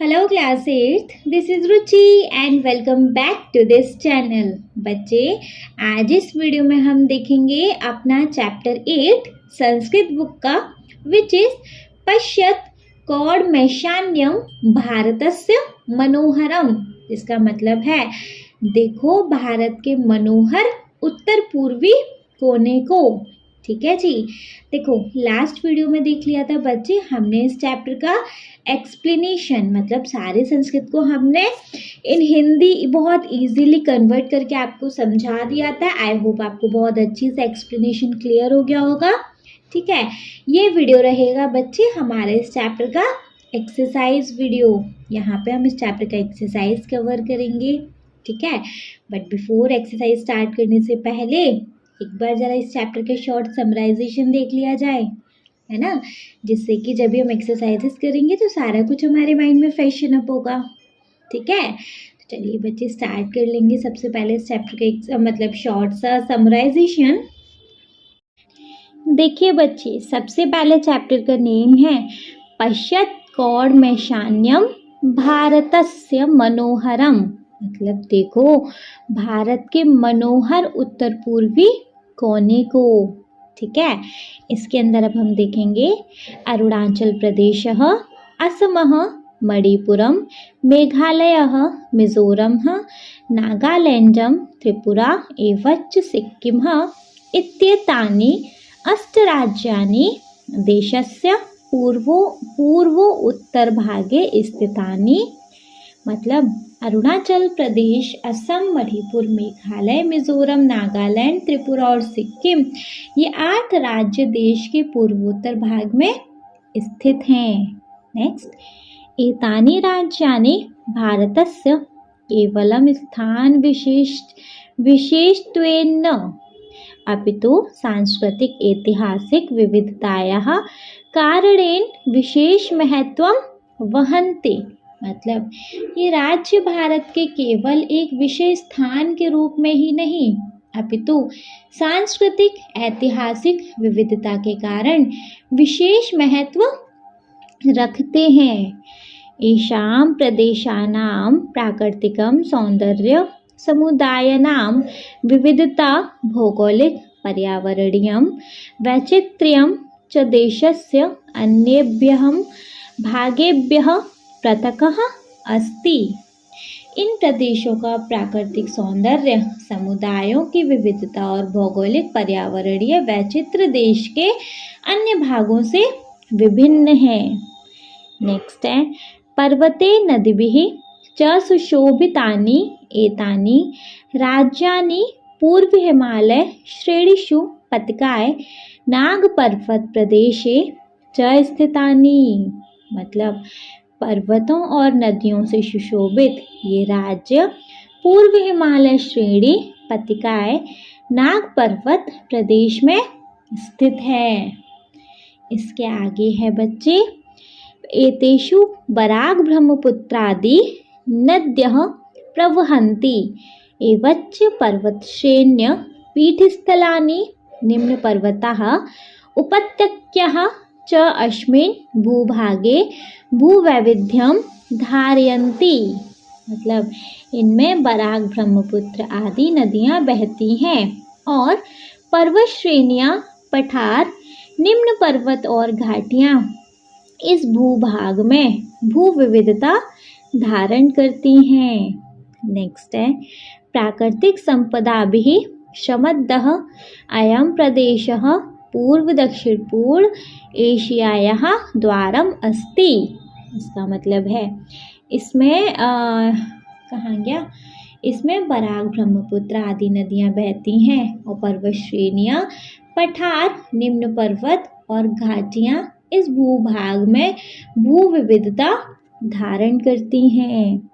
Hello class 8th, this is Ruchi and welcome back to this channel. बच्चे, आज इस video में हम देखेंगे अपना चैप्टर 8 संस्कृत बुक का, विच इज पश्यत कौड़मेशान्यम भारतस्य मनोहरम। इसका मतलब है देखो भारत के मनोहर उत्तर पूर्वी कोने को। ठीक है जी। देखो लास्ट वीडियो में देख लिया था बच्चे हमने इस चैप्टर का एक्सप्लेनेशन, मतलब सारे संस्कृत को हमने इन हिंदी बहुत इजीली कन्वर्ट करके आपको समझा दिया था। आई होप आपको बहुत अच्छी से एक्सप्लेनेशन क्लियर हो गया होगा। ठीक है, ये वीडियो रहेगा बच्चे हमारे इस चैप्टर का एक्सरसाइज वीडियो। यहाँ पे हम इस चैप्टर का एक्सरसाइज कवर करेंगे। ठीक है, बट बिफोर एक्सरसाइज स्टार्ट करने से पहले एक बार ज़रा इस चैप्टर के शॉर्ट समराइजेशन देख लिया जाए, है ना, जिससे कि जब भी हम एक्सरसाइजेस करेंगे तो सारा कुछ हमारे माइंड में फ्रेशन अप होगा। ठीक है, तो चलिए बच्चे स्टार्ट कर लेंगे। सबसे पहले इस चैप्टर का एक मतलब शॉर्ट सा समराइजेशन देखिए बच्चे। सबसे पहले चैप्टर का नेम है पश्यत कौड़मेशान्यम भारतस्य मनोहरम। मतलब देखो भारत के मनोहर उत्तर पूर्वी कोने को। ठीक है, इसके अंदर अब हम देखेंगे अरुणाचल प्रदेश, असम, मणिपुरम, मेघालय, मिजोरम, नागालैंडम, त्रिपुरा एवं सिक्किम इत्येतानि अष्टराज्यानि देशस्य पूर्व उत्तर भागे स्थितानि। मतलब अरुणाचल प्रदेश, असम, मणिपुर, मेघालय, मिजोरम, नागालैंड, त्रिपुरा और सिक्किम, ये 8 राज्य देश के पूर्वोत्तर भाग में स्थित हैं। नेक्स्ट, एतानि राज्यानि भारतस्य केवलं स्थान विशेषत्वेन न अपितु सांस्कृतिक ऐतिहासिक विविधतायाः कारणेन विशेष महत्वं वहन्ति। मतलब ये राज्य भारत के केवल एक विशेष स्थान के रूप में ही नहीं अपितु सांस्कृतिक ऐतिहासिक विविधता के कारण विशेष महत्व रखते हैं। येषां प्रदेशानां प्राकृतिकं सौंदर्य समुदायानां विविधता भौगोलिक पर्यावरणीयं वैचित्र्यं च देशस्य अन्येभ्यः भागेभ्यः पृथक् अस्ति। इन प्रदेशों का प्राकृतिक सौंदर्य, समुदायों की विविधता और भौगोलिक पर्यावरणीय वैचित्र्य देश के अन्य भागों से विभिन्न है। नेक्स्ट है पर्वते नदीभिः च सुशोभितानि एतानि राज्यानि पूर्व हिमालय श्रेणीषु पतिकाय नागपर्वत प्रदेशे च स्थितानि। मतलब पर्वतों और नदियों से सुशोभित ये राज्य पूर्व हिमालय श्रेणी पतिकाय नाग पर्वत प्रदेश में स्थित है। इसके आगे है बच्चे एतेषु बराक ब्रह्मपुत्रादि नद्यः प्रवहन्ति एवच पर्वतश्रेण्य पीठस्थलानि निम्न पर्वताः उपत्यक्याः च अस्मिन् भूभागे भूवैविध्यम धारयन्ति। मतलब इनमें बराक ब्रह्मपुत्र आदि नदियां बहती हैं और पर्वत श्रेणियां, पठार, निम्न पर्वत और घाटियां इस भूभाग में भू विविधता धारण करती हैं। नेक्स्ट है प्राकृतिक संपदाभिः समृद्धः अयं प्रदेशः पूर्व दक्षिण पूर्व एशियायाः द्वारम अस्ति। इसका मतलब है इसमें कहाँ गया, इसमें बराक ब्रह्मपुत्र आदि नदियाँ बहती हैं और पर्वत श्रेणियाँ, पठार, निम्न पर्वत और घाटियाँ इस भूभाग में भू विविधता धारण करती हैं।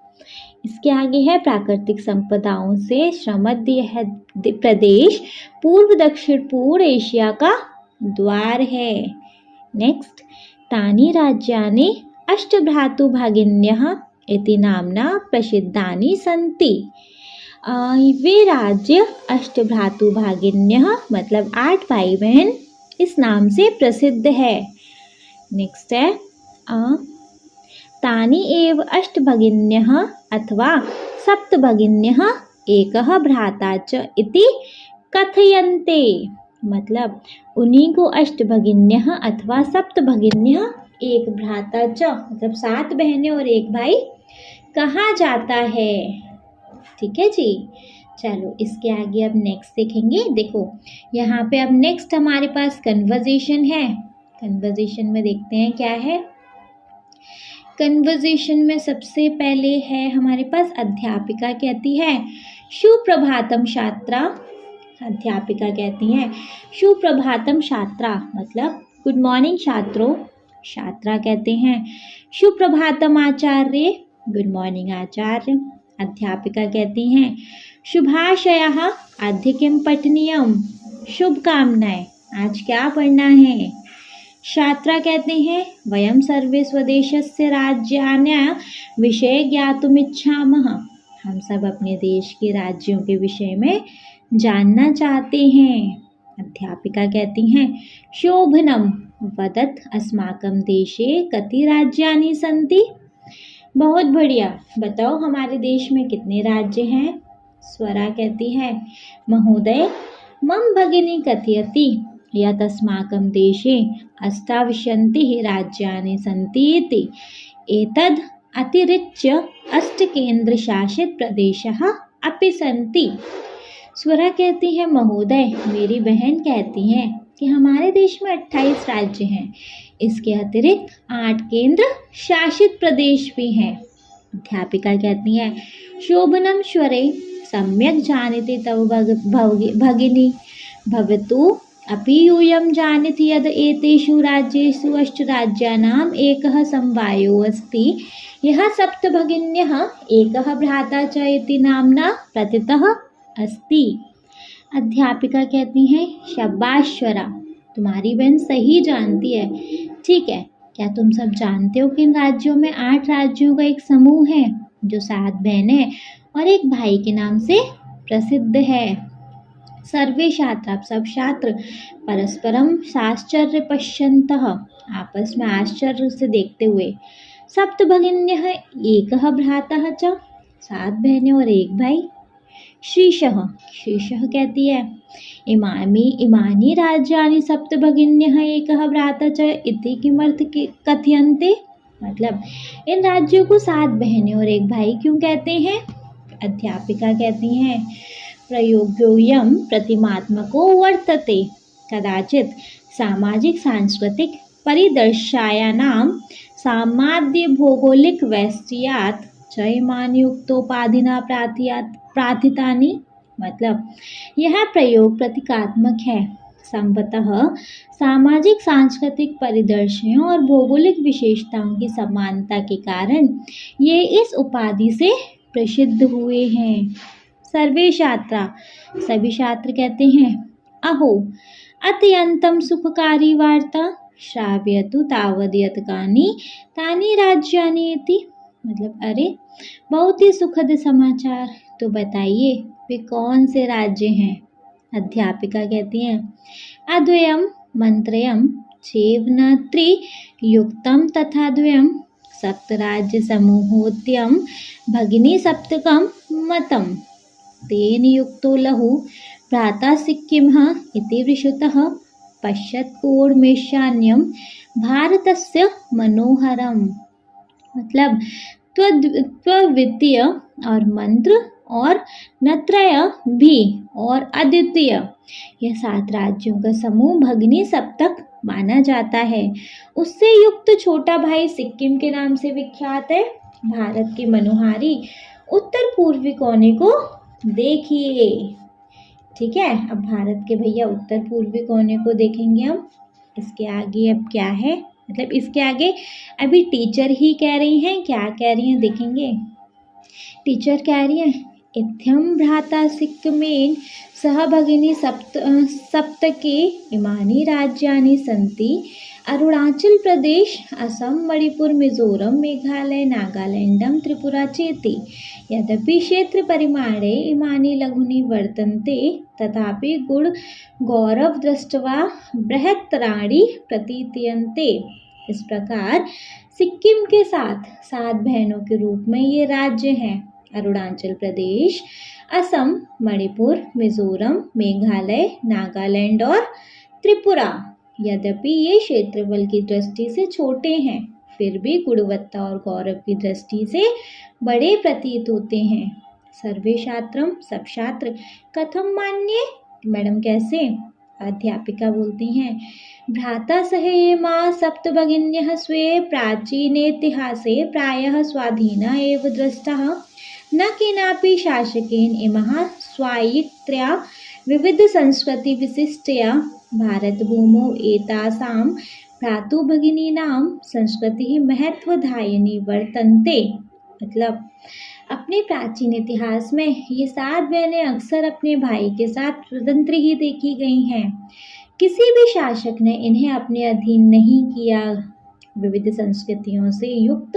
इसके आगे है प्राकृतिक संपदाओं से समृद्ध यह प्रदेश पूर्व दक्षिण पूर्व एशिया का द्वार है। नेक्स्ट, तानि राज्यानि अष्टभ्रातृभागिन्यः इति नाम्ना प्रसिद्धानि सन्ति। वे राज्य अष्टभ्रातृभागिन्यः मतलब 8 भाई बहन इस नाम से प्रसिद्ध है। नेक्स्ट है तानि एव अष्टभगिन्यः अथवा सप्तभगिन्यः एकः भ्राता च इति कथयन्ते। मतलब उन्हीं को अष्टभगिन्यः अथवा सप्तभगिन्यः एक भ्राता च मतलब 7 बहनें और एक भाई कहा जाता है। ठीक है जी। चलो इसके आगे अब नेक्स्ट देखेंगे। देखो यहाँ पे अब नेक्स्ट हमारे पास कन्वर्जेशन है। कन्वर्जेशन में देखते हैं क्या है। कन्वर्जेशन में सबसे पहले है हमारे पास अध्यापिका कहती है सुप्रभातम छात्रा। अध्यापिका कहती हैं सुप्रभातम छात्रा मतलब गुड मॉर्निंग छात्रों। छात्रा कहते हैं सुप्रभातम आचार्य। गुड मॉर्निंग आचार्य। अध्यापिका कहती हैं शुभाशयः अद्य किं पठनीयम्। शुभकामनाएं, आज क्या पढ़ना है। छात्रा कहते हैं वयं सर्वे स्वदेशस्य राज्यान्य विषय ज्ञातुमिच्छामः। हम सब अपने देश के राज्यों के विषय में जानना चाहते हैं। अध्यापिका कहती हैं शोभनम वदत अस्माकं देशे कति राज्यानि सन्ति। बहुत बढ़िया, बताओ हमारे देश में कितने राज्य हैं। स्वरा कहती है महोदय मम भगिनी कथयति यत् अस्माकं देशे अष्टाविंशतिः राज्यानि सन्ति इति। एतद् अतिरिच्य 8 केंद्रशासित प्रदेशः अपि सन्ति। स्वरा कहती है महोदय मेरी बहन कहती हैं कि हमारे देश में 28 राज्य हैं, इसके अतिरिक्त 8 केंद्र शासित प्रदेश भी हैं। अध्यापिका कहती हैं शोभनम स्वरे सम्यक जानते तव भगिनी भवतु अपि यूयं जानाति यद् एतेषु राज्येषु 8 राज्यानाम् एकः समवायो अस्ति यः सप्तभगिन्यः एकः भ्राता च इति नाम्ना प्रथितः अस्ति। अध्यापिका कहती हैं शाबाश स्वरा, तुम्हारी बहन सही जानती है। ठीक है, क्या तुम सब जानते हो कि इन राज्यों में 8 राज्यों का एक समूह है जो 7 बहनें और एक भाई के नाम से प्रसिद्ध है। सर्वे छात्रा सब छात्र परस्परम साश्चर्य पश्यन्तः आपस में आश्चर्य से देखते हुए सप्तभगिन्यः एकः भ्राता च 7 बहनें और एक भाई। श्रीशः श्रीशः कहती है इमानि राज्यानि सप्तभगिन्यः एकः भ्राता च इति किमर्थ कथयन्ते। मतलब इन राज्यों को 7 बहनें और एक भाई क्यों कहते हैं। अध्यापिका कहती हैं प्रयोग्योऽयं प्रतिमात्मको वर्तते कदाचित् सामाजिक सांस्कृतिक परिदर्शायानां सामाद्य भौगोलिक वैशिष्ट्यात् च इमानि उक्तोपाधिना प्रार्थितानि। मतलब यह प्रयोग प्रतीकात्मक है। संभवतः सामाजिक सांस्कृतिक परिदृश्यों और भौगोलिक विशेषताओं की समानता के कारण ये इस उपाधि से प्रसिद्ध हुए हैं। सर्वे छात्रा सभी छात्र कहते हैं अहो अत्यंतम सुखकारी वार्ता श्राव्यतु तावद्यत् कानि तानि राज्यानि इति। मतलब अरे बहुत ही सुखद समाचार, तो बताइए वे कौन से राज्य हैं। अध्यापिका कहती हैं अद्वयम मंत्रयम छेवनत्रि युक्तम तथा द्वयम सप्तराज्य समूहोद्यम भगिनी सप्तकम मतम तेन युक्तो लहु भ्राता सिक्किमः इति विश्रुतः पश्यत्कोर्मेशान्यम भारतस्य मनोहरम। मतलब त्वद्वितीय और मंत्र और नत्रय भी और अद्वितीय यह 7 राज्यों का समूह भगिनी सप्तक माना जाता है। उससे युक्त छोटा भाई सिक्किम के नाम से विख्यात है। भारत के मनोहारी उत्तर पूर्वी कोने को देखिए। ठीक है, अब भारत के भैया उत्तर पूर्वी कोने को देखेंगे हम। इसके आगे अब क्या है, मतलब इसके आगे अभी टीचर ही कह रही हैं, क्या कह रही हैं देखेंगे। टीचर कह रही है इत्थं भ्राता सिक्किमेन सह भगिनी सप्तके इमानि राज्यानि सन्ति अरुणाचल प्रदेश असम मणिपुर मिजोरम मेघालय नागालैंडम त्रिपुरा चेति। यद्यपि क्षेत्र परिमाणे इमानि लघुनि वर्तन्ते तथापि गुण गौरव दृष्ट्वा बृहत्तराणि प्रतीयन्ते। इस प्रकार सिक्किम के साथ 7 बहनों के रूप में ये राज्य हैं। अरुणाचल प्रदेश, असम, मणिपुर, मिजोरम, मेघालय, नागालैंड और त्रिपुरा। यद्यपि ये क्षेत्रफल की दृष्टि से छोटे हैं, फिर भी गुणवत्ता और गौरव की दृष्टि से बड़े प्रतीत होते हैं। सर्वे छात्रम, सब छात्र कथम मान्ये? मैडम कैसे? अध्यापिका बोलती हैं, भ्राता सह ये माँ सप्त भगिन्यः स्वे प्राचीनेतिहासे प्रायः स्वाधीना एव दृष्टाः न केनापि शासकेन इमः स्वायत्तया विविध संस्कृति विशिष्टया भारतभूमौ एतासां भ्रातृभगिनीनां संस्कृतिः महत्वधायिनी वर्तन्ते। मतलब अपने प्राचीन इतिहास में ये 7 बहनें अक्सर अपने भाई के साथ स्वतंत्र ही देखी गई हैं। किसी भी शासक ने इन्हें अपने अधीन नहीं किया। विविध संस्कृतियों से युक्त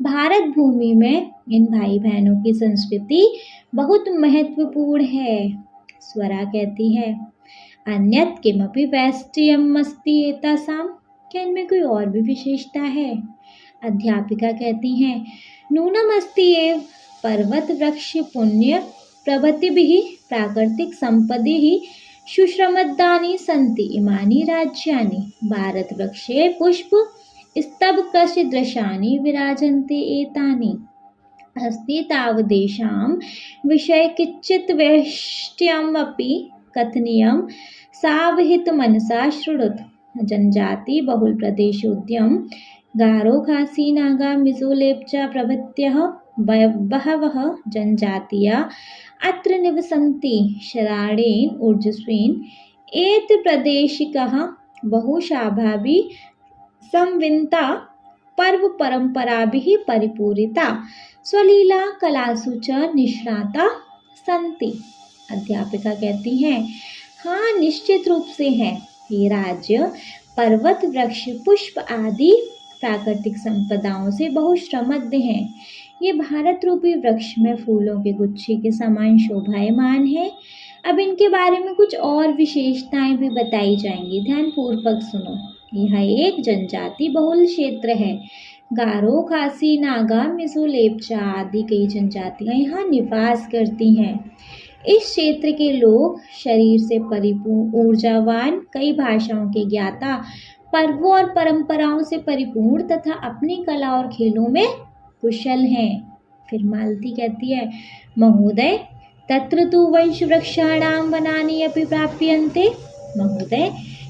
भारत भूमि में इन भाई बहनों की संस्कृति बहुत महत्वपूर्ण है। स्वरा कहती है, अन्यत् किमपि वैशिष्ट्यम् अस्ति एतासां? क्या इनमें कोई और भी विशेषता है? अध्यापिका कहती हैं, नूनम् अस्ति एव पर्वत वृक्ष पुण्य प्रभृतिभिः प्राकृतिक संपदिः सुश्रमद्दानि सन्ति इमानि राज्यानि भारत वृक्षे पुष्प स्तबकस्य दृशानि विराजन्ते एतानि अस्ति तावदेषां विषये किञ्चित् वैशिष्ट्यमपि कथनीयं सावहित मनसा शृणुत। जनजाति बहुल प्रदेशोद्यम गारो खासी नागा मिजो लेप्चा प्रभृत्यः बहवः जनजातिया अत्र निवसन्ति। शराणेन ऊर्जस्वेन एत प्रदेशिकः बहुशाभाभि संविन्ता पर्व परंपराभिः परिपूरिता स्वलीला कलासु च निष्णाता सन्ति। अध्यापिका कहती हैं, हाँ निश्चित रूप से है। ये राज्य पर्वत वृक्ष पुष्प आदि प्राकृतिक संपदाओं से बहुत समृद्ध हैं। ये भारत रूपी वृक्ष में फूलों के गुच्छे के समान शोभायमान है। अब इनके बारे में कुछ और विशेषताएं भी बताई जाएंगी, ध्यान पूर्वक सुनो। यह एक जनजाति बहुल क्षेत्र है। गारो, खासी, नागा, मिजो, लेप्चा आदि कई जनजातियां यहाँ निवास करती हैं। इस क्षेत्र के लोग शरीर से परिपूर्ण, ऊर्जावान, कई भाषाओं के ज्ञाता, पर्वों और परंपराओं से परिपूर्ण तथा अपनी कला और खेलों में कुशल हैं। फिर मालती कहती है, महोदय तत्र तु वंश वृक्षाणाम वनानि अपि प्राप्यन्ते। महोदय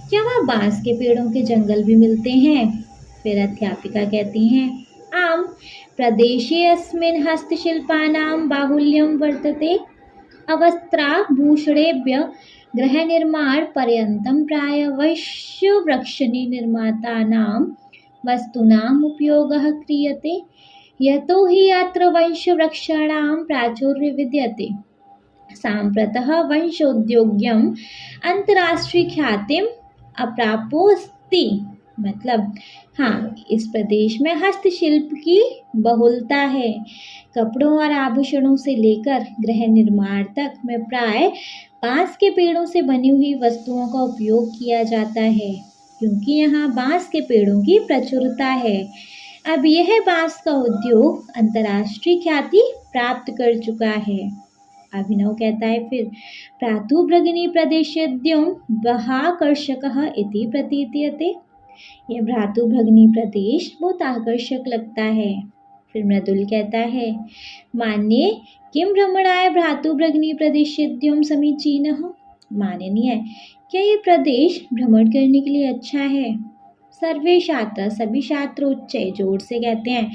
क्या वहाँ बांस के पेड़ों के जंगल भी मिलते हैं? फिर अध्यापिका कहती हैं, आम प्रदेशे अस्मिन् हस्तशिल्पानां बाहुल्यं वर्तते। अवस्त्राभूषणेभ्य गृहनिर्माण पर्यन्तं प्राय वैश्यवृक्षनि निर्मातानां वस्तूनाम् उपयोगः क्रियते। यतो हि अत्र वंशवृक्षाणां प्राचुर्य विद्यते। साम्प्रतः वंशोद्योग्यम् अंतर्राष्ट्रीय ख्यातिम् अप्राप्तोऽस्ति। मतलब हाँ, इस प्रदेश में हस्तशिल्प की बहुलता है। कपड़ों और आभूषणों से लेकर गृह निर्माण तक में प्राय बांस के पेड़ों से बनी हुई वस्तुओं का उपयोग किया जाता है, क्योंकि यहाँ बांस के पेड़ों की प्रचुरता है। अब यह बांस का उद्योग अंतर्राष्ट्रीय ख्याति प्राप्त कर चुका है। अभिनव कहता है फिर, भ्रातृभगिनी प्रदेशोद्यम बहाकर्षकः इति प्रतीयते। यह भ्रातृभगिनी प्रदेश बहुत आकर्षक लगता है। फिर मृदुल कहता है, मान्ये किं भ्रमणाय भ्रातृभगिनी प्रदेशोद्यम समीचीनः। माननीय, क्या ये प्रदेश भ्रमण करने के लिए अच्छा है? सर्वे छात्र, सभी छात्र उच्च जोर से कहते हैं,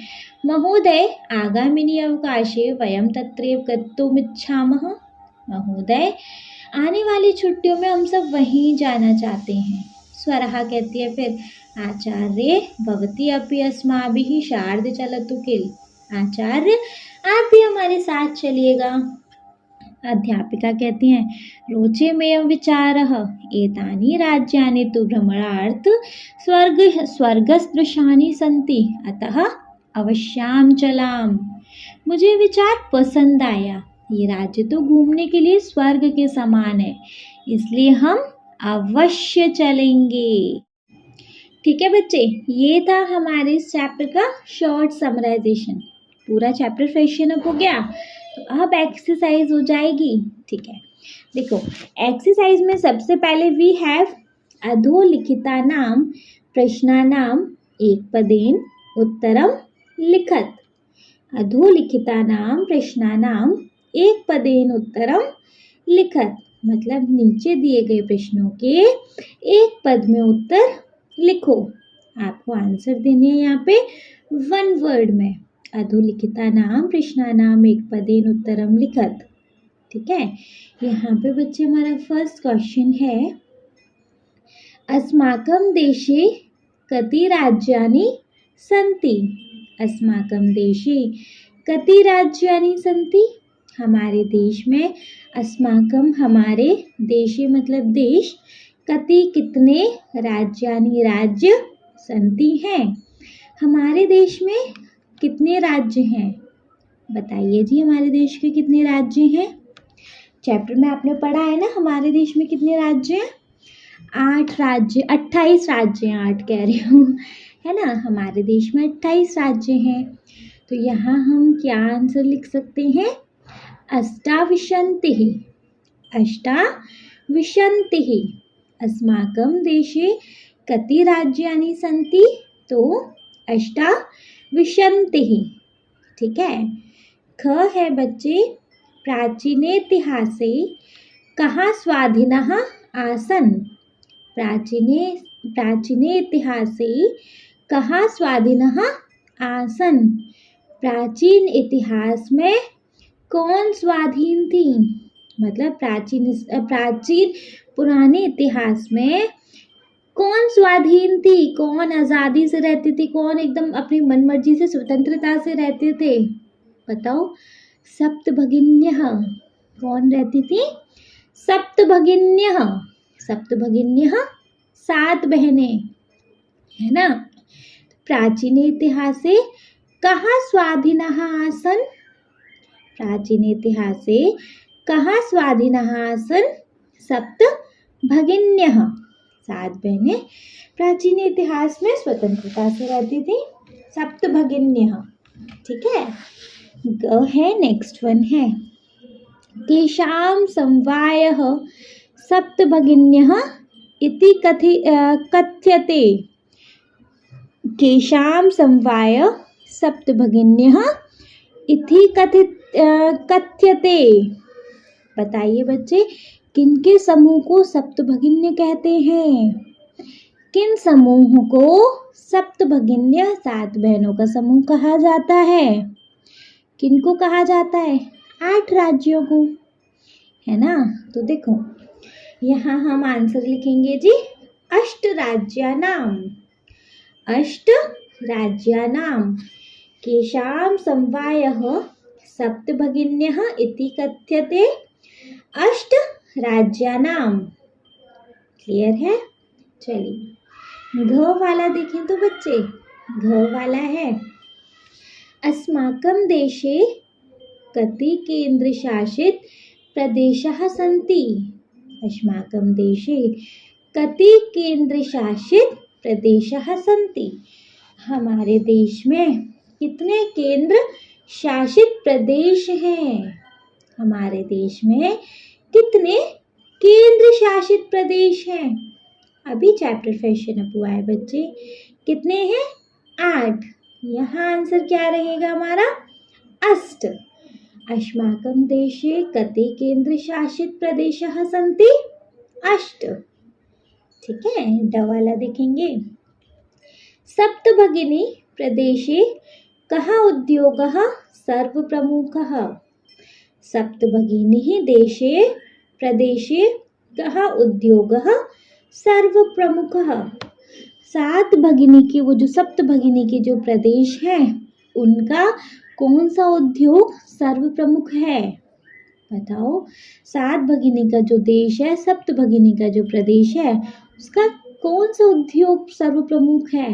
महोदय आगामिनी अवकाशे वयं तत्रैव गन्तुमिच्छामः। महोदय आने वाली छुट्टियों में हम सब वहीं जाना चाहते हैं। स्वरहा कहती है फिर, आचार्य भवती अपि अस्माभिः शार्द चलतु किल। आचार्य आप भी हमारे साथ चलिएगा। अध्यापिका कहती हैं, रोचे में विचारः एतानि राज्यानि तु भ्रमणार्थ स्वर्गसदृशानि सन्ति, अतः अवश्याम चलाम। मुझे विचार पसंद आया। ये राज्य तो घूमने के लिए स्वर्ग के समान है, इसलिए हम अवश्य चलेंगे। ठीक है बच्चे, ये था हमारे इस चैप्टर का शॉर्ट समराइजेशन। पूरा चैप्टर फ्रेशन अप हो गया, तो अब एक्सरसाइज हो जाएगी। ठीक है, देखो एक्सरसाइज में सबसे पहले वी हैव अधोलिखिता नाम प्रश्नानाम एक पदेन उत्तरम लिखत। अधोलिखिता नाम प्रश्नानाम एक पदेन उत्तरम लिखत, मतलब नीचे दिए गए प्रश्नों के एक पद में उत्तर लिखो। आपको आंसर देने हैं यहाँ पे वन वर्ड में। अधोलिखिता नाम प्रश्नानाम एक पदेन उत्तरम लिखत। ठीक है, यहाँ पे बच्चे हमारा फर्स्ट क्वेश्चन है, अस्माकं देशे कति राज्यानि सन्ति। अस्माकं देशे कति राज्यानि सन्ति। हमारे देश में, अस्माकं हमारे, देशे मतलब देश, कति कितने, राज्यानि राज्य, सन्ति हैं हमारे देश में कितने राज्य हैं। बताइए जी, हमारे देश के कितने राज्य हैं। चैप्टर में आपने पढ़ा है ना, हमारे देश में कितने राज्य हैं। 8 राज्य, 28 राज्य हैं, 8 कह रही हूँ, है ना। हमारे देश में 28 राज्य हैं, तो यहाँ हम क्या आंसर लिख सकते हैं, अष्टाविंशतिः। अष्टाविंशतिः। अस्माकं देशे कति राज्यानि सन्ति, तो अष्टाविंशतिः। ठीक है। ख है बच्चे, प्राचीनेतिहासे कहाँ स्वाधीनः आसन्। प्राचीनेतिहासे कहाँ स्वाधीनः आसन्। प्राचीन इतिहास में कौन स्वाधीन थी, मतलब प्राचीन पुराने इतिहास में कौन स्वाधीन थी, कौन आज़ादी से रहती थी, कौन एकदम अपनी मनमर्जी से स्वतंत्रता से रहते थे। बताओ, सप्तभगिन्यः। कौन रहती थी, सप्तभगिन्यः। सप्तभगिन्यः 7 बहनें, है ना। प्राचीन इतिहासे कहाँ स्वाधीनः आसन्। प्राचीन इतिहासे कहाँ स्वाधीनः आसन्, सप्तभगिन्यः। 7 बहनें प्राचीन इतिहास में स्वतंत्रता से रहती थी, सप्तभगिन्यः। ठीक है। ग है, नेक्स्ट वन है, केषां समवायः सप्तभगिन्यः इति कथ्यते। केषां समवाय सप्तभगिन्यः इति कथ्यते। बताइए बच्चे, किनके समूह को सप्तभगिन्य कहते हैं। किन समूह को सप्तभगिन्य, 7 बहनों का समूह कहा जाता है। किनको कहा जाता है, 8 राज्यों को, है ना। तो देखो यहाँ हम आंसर लिखेंगे जी, अष्ट राज्यानाम। अष्ट राज्यानाम। केषां समवायः सप्तभगिन्यः इति कथ्यते अष्ट राज्यानाम। क्लियर है। चलिए घ वाला देखें तो बच्चे, घ वाला है, अस्माकं देशे कति केंद्रशासित प्रदेशाः सन्ति। अस्माकं देशे कति केंद्रशासित प्रदेशाः सन्ति। हमारे देश में कितने केंद्र शासित प्रदेश हैं। हमारे देश में कितने केंद्र शासित प्रदेश हैं। अभी चैप्टर फ्रेशन अप हुआ है बच्चे, कितने हैं, 8। यहाँ आंसर क्या रहेगा हमारा, अष्ट। अस्माकं देशे कति केंद्र शासित प्रदेशाः सन्ति, अष्ट। ठीक है। ड वाला देखेंगे, सप्तभगिनी प्रदेशे कः उद्योगः सर्वप्रमुखः। सप्तभगिनी देशे प्रदेशे कः उद्योगः सर्वप्रमुखः। 7 भगिनी के, वो जो सप्तभगिनी के जो प्रदेश हैं, उनका कौन सा उद्योग सर्वप्रमुख है। बताओ, 7 भगिनी का जो देश है, सप्तभगिनी का जो प्रदेश है, उसका कौन सा उद्योग सर्वप्रमुख है।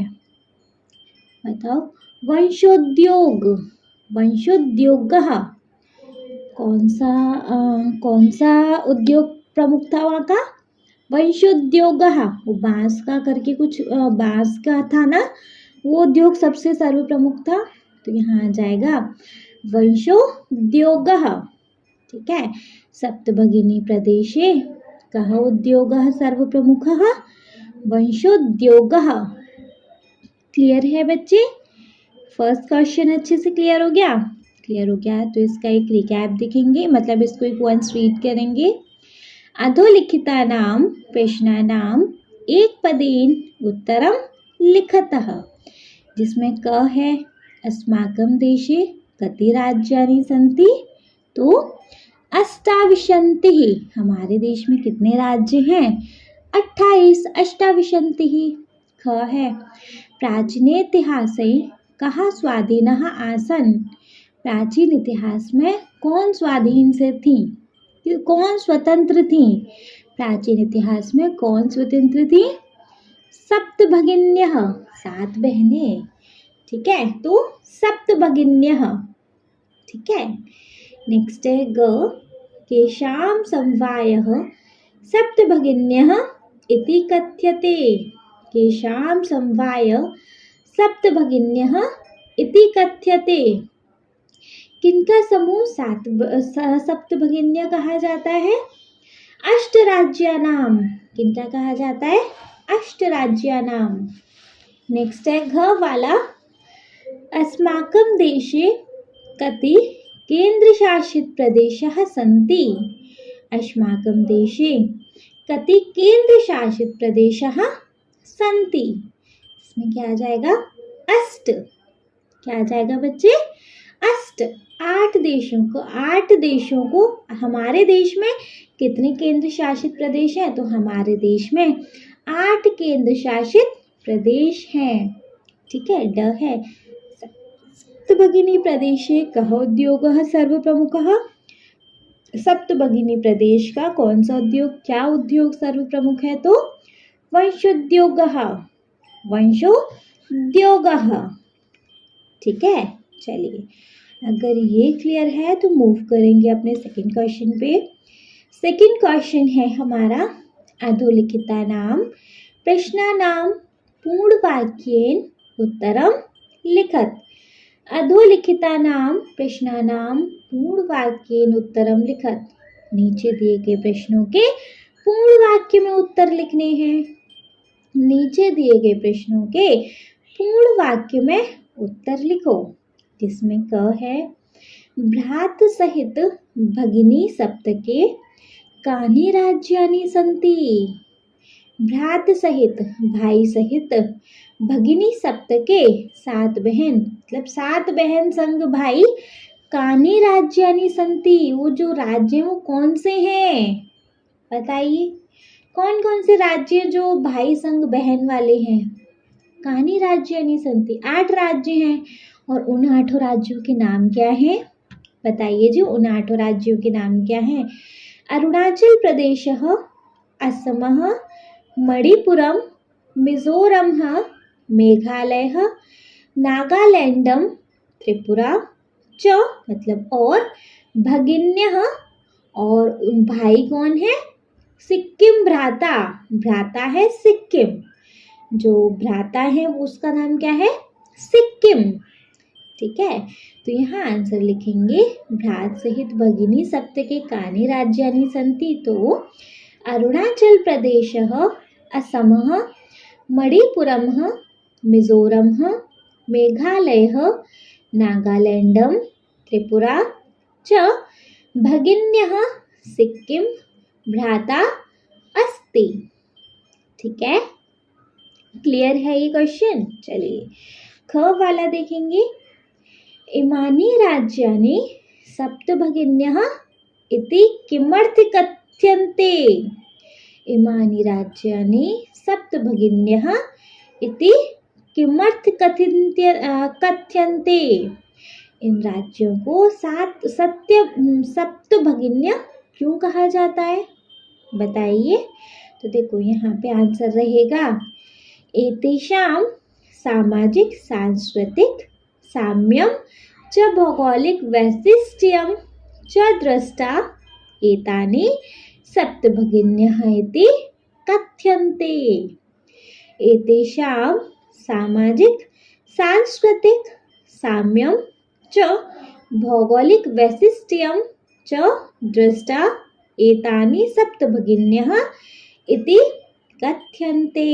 बताओ, वंशोद्योग। वंशोद्योगः। कौन सा उद्योग प्रमुख था वहाँ का, वंशोद्योगः, वो बांस का करके कुछ बांस का था ना, वो उद्योग सबसे सर्वप्रमुख था, तो यहाँ आ जाएगा वंशोद्योगः। ठीक है, सप्तभगिनी प्रदेशे कः उद्योगः सर्वप्रमुखः? वंशोद्योगः। क्लियर है बच्चे? फर्स्ट क्वेश्चन अच्छे से क्लियर हो गया? क्लियर हो गया तो इसका एक रिकैप देखेंगे, मतलब इसको एक वंस रीड करेंगे। अधोलिखितानां प्रश्नानां एकपदेन उत्तरं लिखतः, जिसमें क है अस्माकं देशे कति राज्यानि सन्ति, तो अष्टाविंशतिः, हमारे देश में कितने राज्य हैं? 28, अष्टाविंशतिः। ख है प्राचीने इतिहासे कः स्वाधीनः आसन्, प्राचीन इतिहास में कौन स्वाधीन से थी, कौन स्वतंत्र थी? प्राचीन इतिहास में कौन स्वतंत्र थी? सप्तभगिन्यः, 7 बहनें। ठीक है, तो सप्तभगिन्यः। ठीक है, नेक्स्ट है ग, केषां समवायः सप्तभगिन्यः इति कथ्यते, केषां समवाय सप्तभगिन्यः इति कथ्यते, किनका समूह सप्तभगिन्य कहा जाता है? अष्टराज्यानां, किनका कहा जाता है? अष्टराज्यानां। नेक्स्ट है घ वाला, अस्माकं देशे कति केंद्रशासित प्रदेशः सन्ति, अस्माकं देशे कति केंद्रशासित प्रदेशः सन्ति, इसमें क्या आ जाएगा? अष्ट। क्या आ जाएगा बच्चे? अष्ट। 8 देशों को, हमारे देश में कितने केंद्र शासित प्रदेश हैं? तो हमारे देश में 8 केंद्र शासित प्रदेश हैं। ठीक है, ड है सप्तभगिनी प्रदेशे कः उद्योगः सर्वप्रमुखः, सप्तभगिनी प्रदेश का कौन सा उद्योग, क्या उद्योग सर्वप्रमुख है? तो वंशोद्योगः, वंशोद्योगः। ठीक है, चलिए अगर ये क्लियर है तो मूव करेंगे अपने सेकंड क्वेश्चन पे। सेकंड क्वेश्चन है हमारा, अधोलिखितानां प्रश्नानां पूर्णवाक्येन उत्तरं लिखत, अधोलिखितानां प्रश्नानां पूर्णवाक्येन उत्तरं लिखत, नीचे दिए गए प्रश्नों के पूर्ण वाक्य में उत्तर लिखने हैं, नीचे दिए गए प्रश्नों के पूर्ण वाक्य में उत्तर लिखो, जिसमें क है भ्रात सहित भगिनी सप्तके कानि राज्यानि सन्ति, भ्रात सहित, भाई सहित, भगिनी सप्तके, 7 बहन, मतलब 7 बहन संग भाई, कानि राज्यानि सन्ति, वो जो राज्य वो कौन से हैं? बताइए कौन कौन से राज्य जो भाई संग बहन वाले हैं? कानि राज्यानि सन्ति, 8 राज्य हैं, और उन 8 राज्यों के नाम क्या हैं? बताइए जी, उन 8 राज्यों के नाम क्या हैं? अरुणाचल प्रदेश, असम, मणिपुरम, मिजोरम, मेघालय, नागालैंडम, त्रिपुरा च, मतलब और, भगिन्यः, और भाई कौन है? सिक्किम भ्राता, भ्राता है सिक्किम, जो भ्राता है उसका नाम क्या है? सिक्किम। ठीक है, तो यहाँ आंसर लिखेंगे भ्रात सहित भगिनी सप्तके कानि राज्यानि सन्ति, तो अरुणाचल प्रदेश, असम, मणिपुरम, मिजोरम, मेघालय, नागालैंडम, त्रिपुरा च, भगिन्यः सिक्किम भ्राता अस्ति। ठीक है, क्लियर है ये क्वेश्चन? चलिए ख वाला देखेंगे, इमानि राज्यानि सप्तभगिन्यः इति किमर्थ कथ्यन्ते, इमानि राज्यानि सप्तभगिन्यः इति किमर्थ कथ्यन्ते, इन राज्यों को सप्तभगिन्य क्यों कहा जाता है? बताइए। तो देखो यहाँ पे आंसर रहेगा, एतेषां सामाजिक सांस्कृतिक साम्यम च भौगोलिक वैशिष्ट्यम च दृष्टा एतानि सप्तभगिन्यः इति कथ्यन्ते। एतेषां सामाजिक सांस्कृतिक साम्यं च भौगोलिक वैशिष्ट्यं च दृष्टा एतानि सप्तभगिन्यः इति कथ्यन्ते।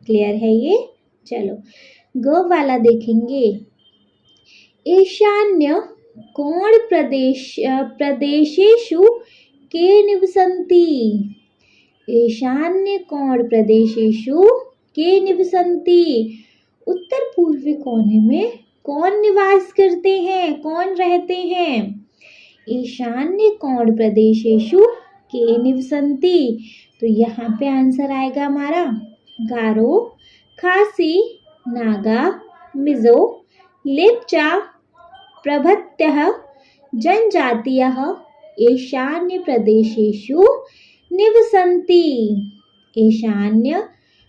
क्लियर है ये? चलो ग वाला देखेंगे। ईशान्य कोण प्रदेशेषु के निवसन्ति। ईशान्य कोण प्रदेशेषु के निवसन्ति। उत्तर पूर्वी कोने में कौन निवास करते हैं, कौन रहते हैं? ईशान्य कोण प्रदेशेषु के निवसन्ति। तो यहाँ पे आंसर आएगा हमारा गारो, खासी, नागा, मिजो, लेप्चा प्रभृत्यः जनजातीयः ईशान्य प्रदेशेषु निवसन्ति। ईशान्य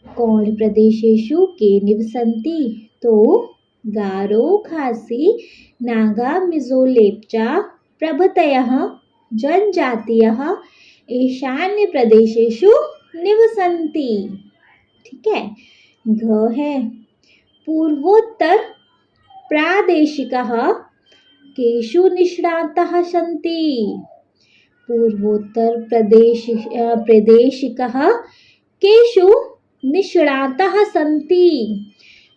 कोण प्रदेशेषु के निवसन्ति। तो गारो, खासी, नागा, मिजो, लेप्चा प्रभृतयः जनजातीयः ईशान्य प्रदेशेषु निवसन्ति। ठीक है। घ है पूर्वोत्तर प्रादेशिकः केषु निष्णातः सन्ति। पूर्वोत्तर प्रादेशिकः केषु निष्णातः सन्ति।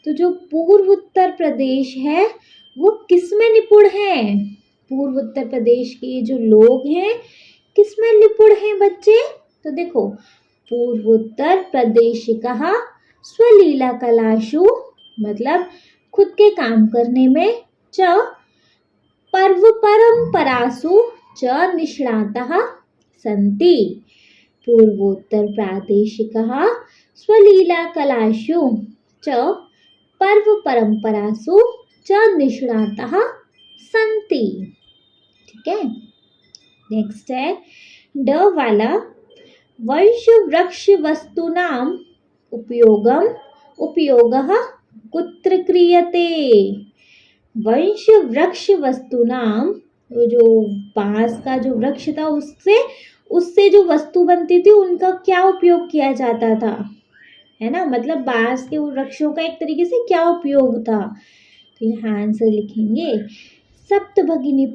तो जो पूर्व उत्तर प्रदेश है वो किसमें निपुण है? पूर्व उत्तर प्रदेश के जो लोग हैं किसमें निपुण हैं बच्चे? तो देखो पूर्वोत्तर प्रदेशिकः स्वलीला कलासु मतलब खुद के काम करने में, च पर्व परंपरासु च निष्णातः सन्ति। पूर्वोत्तर प्रादेशिकः स्वलीला कलासु च पर्व परंपरासु च निष्णातः सन्ति। ठीक है। नेक्स्ट है ड वाला वंश वृक्ष वस्तूनां उपयोगः कुत्र क्रियते। वंश वृक्ष वस्तूनां, जो बांस का जो वृक्ष था उससे जो वस्तु बनती थी उनका क्या उपयोग किया जाता था, है ना? मतलब बांस के वृक्षों का एक तरीके से क्या उपयोग था? तो यहाँ आंसर लिखेंगे सप्तभगिनी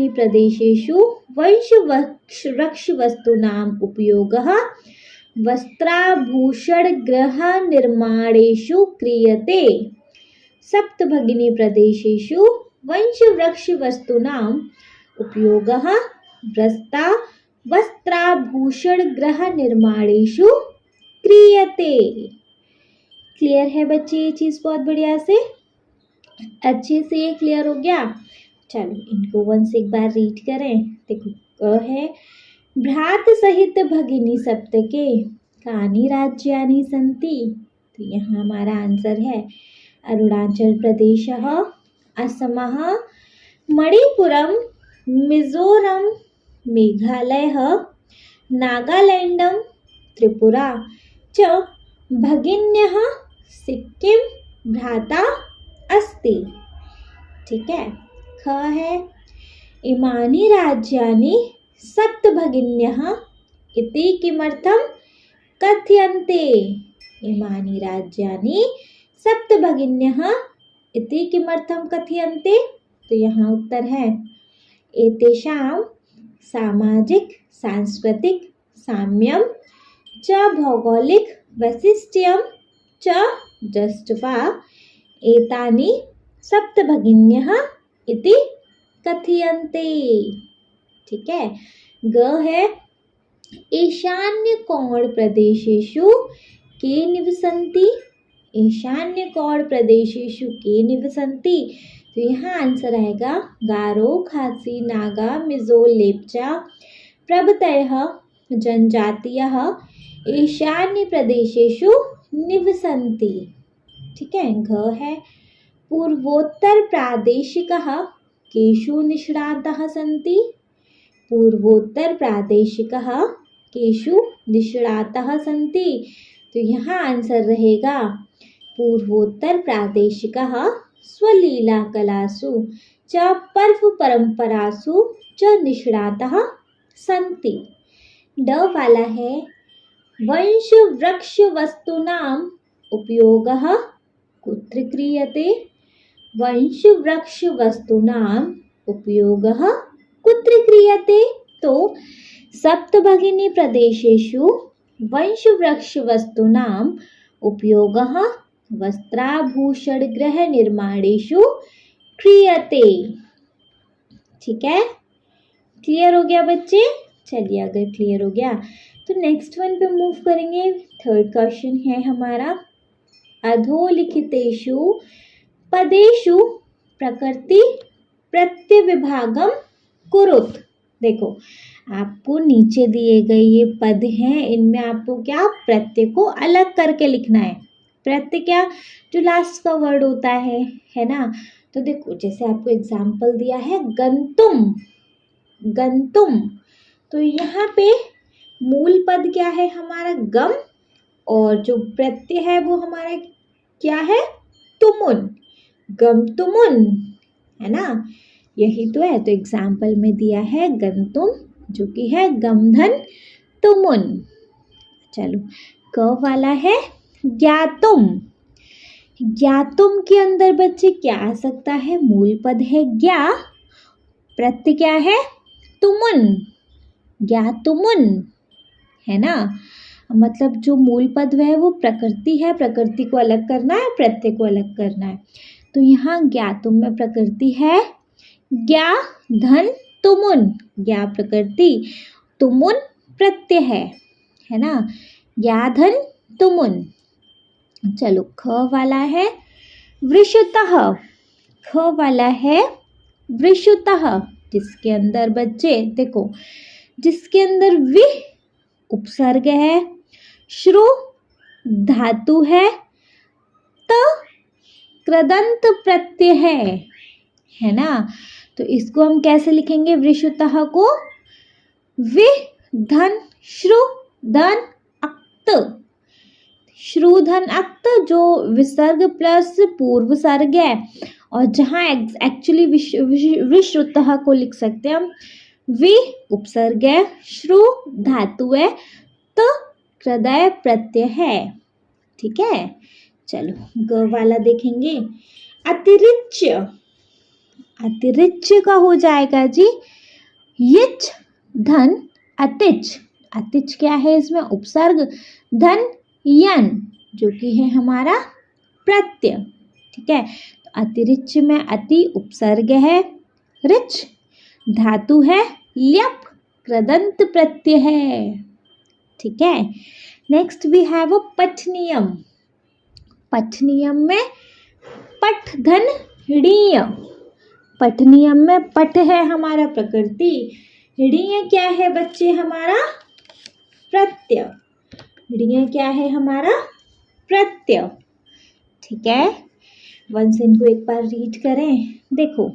प्रदेशेषु वंश वृक्ष वस्तूनां उपयोगः वस्त्राभूषण गृह निर्माणेषु क्रियते। सप्तभगिनी प्रदेशेषु वंश वृक्ष वस्तूनां उपयोगः वस्त्राभूषण गृह निर्माणेषु क्रियते। क्लियर है बच्चे? ये चीज बहुत बढ़िया से अच्छे से ये क्लियर हो गया। चलो इनको वंस एक बार रीड करें। देखो है भ्रात सहित भगिनी सप्तके कानि राज्यानि सन्ति। तो यहाँ हमारा आंसर है अरुणाचल प्रदेशः, असमः, मणिपुरम, मिजोरम, मेघालयः, नागालैंडम, त्रिपुरा च भगिन्यः सिक्किम भ्राता अस्ति। ठीक है। ख है इमानि राज्यानि सप्तभगिन्यः इति किमर्थं कथ्यन्ते। इमानि राज्यानि सप्तभगिन्यः इति किमर्थं कथ्यन्ते। तो यहाँ उत्तर है एतेषां सामाजिक सांस्कृतिक साम्यं च भौगोलिक वैशिष्ट्यं च दृष्ट्वा एतानि सप्तभगिन्यः इति कथ्यन्ते। ठीक है। ग है ईशान्य कोण प्रदेशेषु के निवसन्ति। ईशान्य कोण प्रदेशेषु के निवसन्ति। तो यहाँ आंसर आएगा गारो, खासी, नागा, मिजो, लेप्चा प्रभृतयः जनजातीयः ईशान्य प्रदेशेषु निवसन्ति। ठीक है। घ है पूर्वोत्तर प्रादेशिकः केषु निष्णातः सन्ति। पूर्वोत्तर प्रादेशिकः केषु निष्णातः सन्ति। तो यहाँ आंसर रहेगा पूर्वोत्तर प्रादेशिकः स्वलीला कलासु च पर्व परंपरासु च निष्णातः सन्ति। ड वाला है वंश वृक्ष वस्तूनाम उपयोगः कुत्र क्रियते। वंश वृक्ष वस्तूनाम उपयोगः कुत्र क्रियते। तो सप्तभगिनी प्रदेशेषु वंश वृक्ष वस्तूनाम उपयोगः वस्त्राभूषण गृह निर्माणेषु क्रियते। ठीक है, क्लियर हो गया बच्चे। चलिए, अगर क्लियर हो गया तो नेक्स्ट वन पे मूव करेंगे। थर्ड क्वेश्चन है हमारा अधोलिखितेषु पदेषु प्रकृति प्रत्यविभागम कुरुत। देखो, आपको नीचे दिए गए ये पद हैं, इनमें आपको क्या प्रत्यय को अलग करके लिखना है। प्रत्यय क्या, जो लास्ट का वर्ड होता है ना। तो देखो, जैसे आपको एग्जाम्पल दिया है गंतुम, गंतुम, तो यहाँ पे मूल पद क्या है हमारा गम, और जो प्रत्यय है वो हमारा क्या है तुमुन, गम तुमुन, है ना, यही तो है। तो एग्जाम्पल में दिया है गंतुम, जो कि है गमधन तुमुन। चलो, क वाला है ज्ञातुम। ज्ञातुम के अंदर बच्चे क्या आ सकता है, मूल पद है ज्ञा, प्रत्यय क्या है तुमुन, ज्ञातुमुन, है ना। मतलब जो मूल पद है वो प्रकृति है, प्रकृति को अलग करना है, प्रत्यय को अलग करना है। तो यहाँ ज्ञातुम में प्रकृति है ज्ञा धन तुमुन, ज्ञा प्रकृति, तुमुन प्रत्यय है ना, ज्ञा धन तुमुन। चलो, ख वाला है वृषुतः। ख वाला है वृषुतः, जिसके अंदर बच्चे देखो, जिसके अंदर वि उपसर्ग है, श्रु धातु है, त कृदंत प्रत्यय है ना। तो इसको हम कैसे लिखेंगे वृषुतः को, वि धन श्रु धन अक्त, श्रु धन अक्त, जो विसर्ग प्लस पूर्व सर्ग है, और जहाँ एक्चुअली विश्रुतः को लिख सकते हैं हम, वि उपसर्ग है, श्रु धातु है, त हृदय प्रत्यय है। ठीक है, चलो, ग वाला देखेंगे अतिरिच्य। अतिरिच्य का हो जाएगा जी यच धन अतिच। अतिच क्या है, इसमें उपसर्ग धन यन, जो कि है हमारा प्रत्यय। ठीक है, तो अतिरिच्य में अति उपसर्ग है, रिच धातु है, ल्यप कृदंत प्रत्यय है। ठीक है, नेक्स्ट वी हैव अ पठनीयम। पठनीयम में पठ धन ह्रीय। पठनीयम में पठ है हमारा प्रकृति, ह्रीय क्या है बच्चे हमारा प्रत्यय। ह्रीय क्या है हमारा प्रत्यय। ठीक है, वंस इनको एक बार रीड करें। देखो,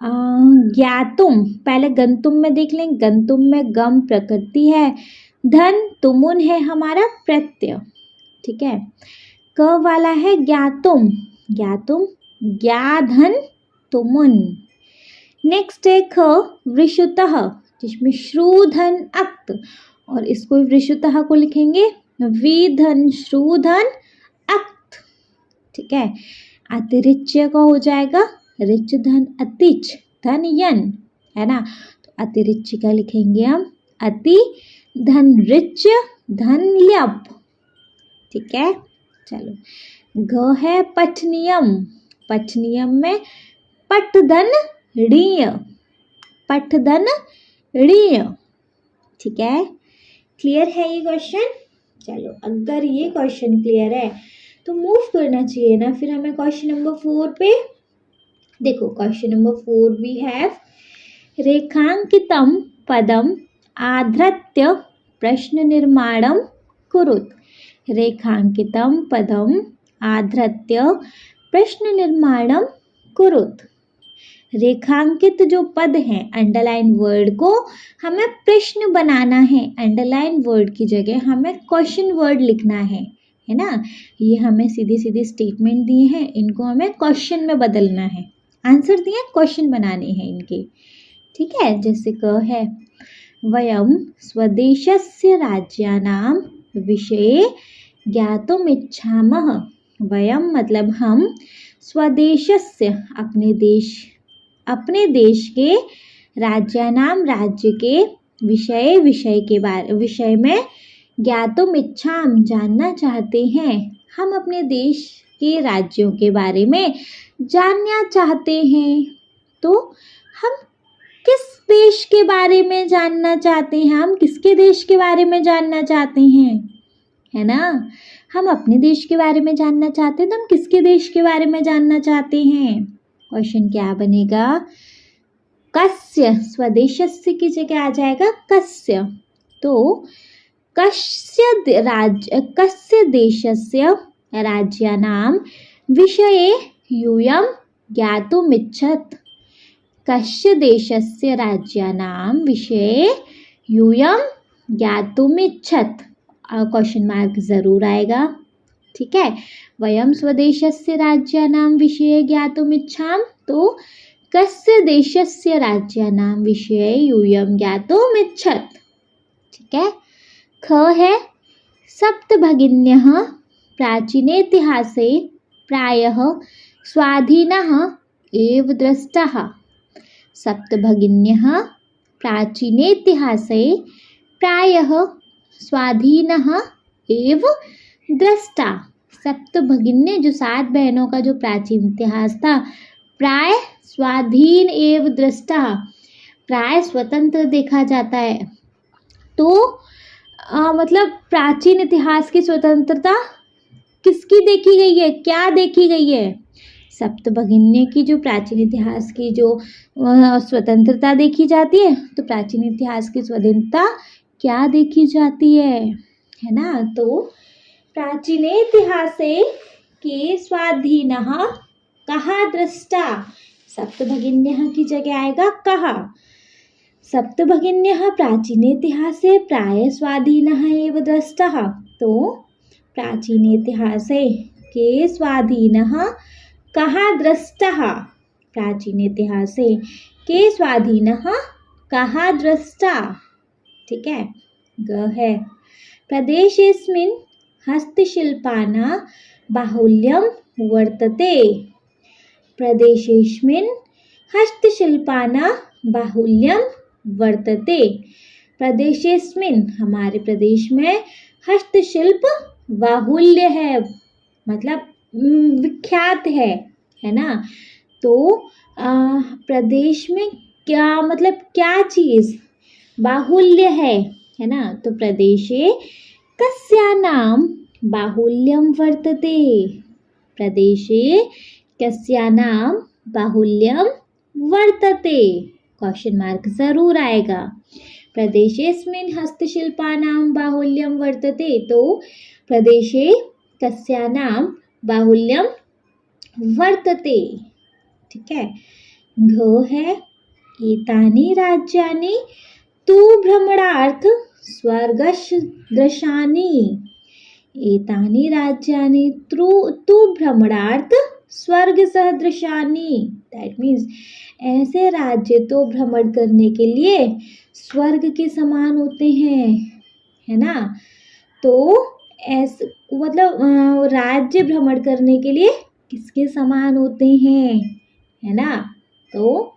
ज्ञातुम, पहले गंतुम में देख लें। गंतुम में गम प्रकृति है, धन तुमुन है हमारा प्रत्यय। ठीक है, क वाला है ज्ञातुम। ज्ञातुम ज्ञा धन तुमुन। नेक्स्ट है ख वृषुतः, जिसमें श्रु धन अक्त, और इसको वृषुतः को लिखेंगे वि धन श्रु धन अक्त। ठीक है, अतिरिच्य का हो जाएगा रिच धन अतिच धन यन, है ना। तो अतिरिच्य का लिखेंगे हम अति धन रिच धन ल्यप। ठीक है, चलो, घ है पठनीयम। पठनीयम में पठ धन ऋय, पठ धन ऋय। ठीक है, क्लियर है ये क्वेश्चन। चलो, अगर ये क्वेश्चन क्लियर है तो मूव करना चाहिए ना फिर हमें क्वेश्चन नंबर 4 पे। देखो, क्वेश्चन नंबर 4 वी हैव रेखांकितम पदम आधृत्य प्रश्न निर्माणम कुरुत। रेखांकितम पदम आधृत्य प्रश्न निर्माणम कुरुत। रेखांकित जो पद हैं, अंडरलाइन वर्ड को हमें प्रश्न बनाना है। अंडरलाइन वर्ड की जगह हमें क्वेश्चन वर्ड लिखना है ना। ये हमें सीधी सीधी स्टेटमेंट दिए हैं, इनको हमें क्वेश्चन में बदलना है। आंसर दिए, क्वेश्चन बनाने हैं इनके। ठीक है, जैसे क है वयम स्वदेशस्य राज्यानां विषये ज्ञातुमिच्छामः। वयम मतलब हम, स्वदेशस्य अपने देश के, राज्यानाम राज्य के, विषय में, ज्ञातुमिच्छाम जानना चाहते हैं। हम अपने देश के राज्यों के बारे में जानना चाहते हैं। तो हम किस देश के बारे में जानना चाहते हैं? हम किसके देश के बारे में जानना चाहते हैं, है ना? हम अपने देश के बारे में जानना चाहते हैं, तो हम किसके देश के बारे में जानना चाहते हैं? क्वेश्चन क्या बनेगा? कस्य, स्वदेशस्य की जगह आ जाएगा कस्य। तो कस्य देशस्य राज्यानां विषये यूयं ज्ञातुमिच्छत्। कस्य देशस्य राज्यानां विषये यूयं ज्ञातुमिच्छत्। क्वेश्चन मार्क जरूर आएगा। ठीक है, वयम स्वदेशस्य राज्यानां विषये ज्ञातुमिच्छाम, तो कस्य देशस्य राज्यानां विषये यूयं ज्ञातुमिच्छत्। ठीक है, ख है सप्तभगिन्यः प्राचीनेतिहासे प्रायः स्वाधीनः एव दृष्टाः। सप्तभगिन्यः प्राचीनेतिहासे प्रायः स्वाधीनः एव दृष्टा। सप्तभगिन्य जो 7 बहनों का जो प्राचीन इतिहास था, प्राय स्वाधीन एव दृष्टा, प्राय स्वतंत्र देखा जाता है। तो मतलब प्राचीन इतिहास की स्वतंत्रता किसकी देखी गई है, क्या देखी गई है? सप्तभगिन्य की जो प्राचीन इतिहास की जो स्वतंत्रता देखी जाती है, तो प्राचीन इतिहास की स्वतंत्रता क्या देखी जाती है ना? तो प्राचीन इतिहासे के स्वाधीनः कहा दृष्टा। सप्तभगिन्यः की जगह आएगा कहा। सप्तभगिन्यः प्राचीनेतिहासे प्राय स्वाधीनः एव दृष्टः। तो प्राचीनेतिहासे के स्वाधीनः कहा दृष्टः। प्राचीनेतिहासे के स्वाधीनः कहा दृष्टा। ठीक है, ग है प्रदेशेऽस्मिन् हस्तशिल्पानां बाहुल्यं वर्तते। प्रदेशेऽस्मिन् हस्तशिल्पानां बाहुल्यं वर्तते। प्रदेशेऽस्मिन् हमारे प्रदेश में हस्तशिल्प बाहुल्य है, मतलब विख्यात है ना? तो प्रदेश में क्या मतलब क्या चीज़ बाहुल्य है ना? तो प्रदेशे कस्यानां बाहुल्यं वर्तते। प्रदेशे कस्यानां बाहुल्यं वर्तते। क्वेश्चन मार्क जरूर आएगा। प्रदेशेऽस्मिन् हस्तशिल्पानां बाहुल्यं वर्तते, तो प्रदेशे कस्यानां बाहुल्यं वर्तते। ठीक है, घ है एतानि राज्यानि तु भ्रमणार्थ स्वर्गसदृशानि। एतानि राज्यानि तु भ्रमणार्थ स्वर्गसदृशानि। दैट मीन्स ऐसे राज्य तो भ्रमण करने के लिए स्वर्ग के समान होते हैं, है ना? तो ऐसे मतलब राज्य भ्रमण करने के लिए किसके समान होते हैं, है ना? तो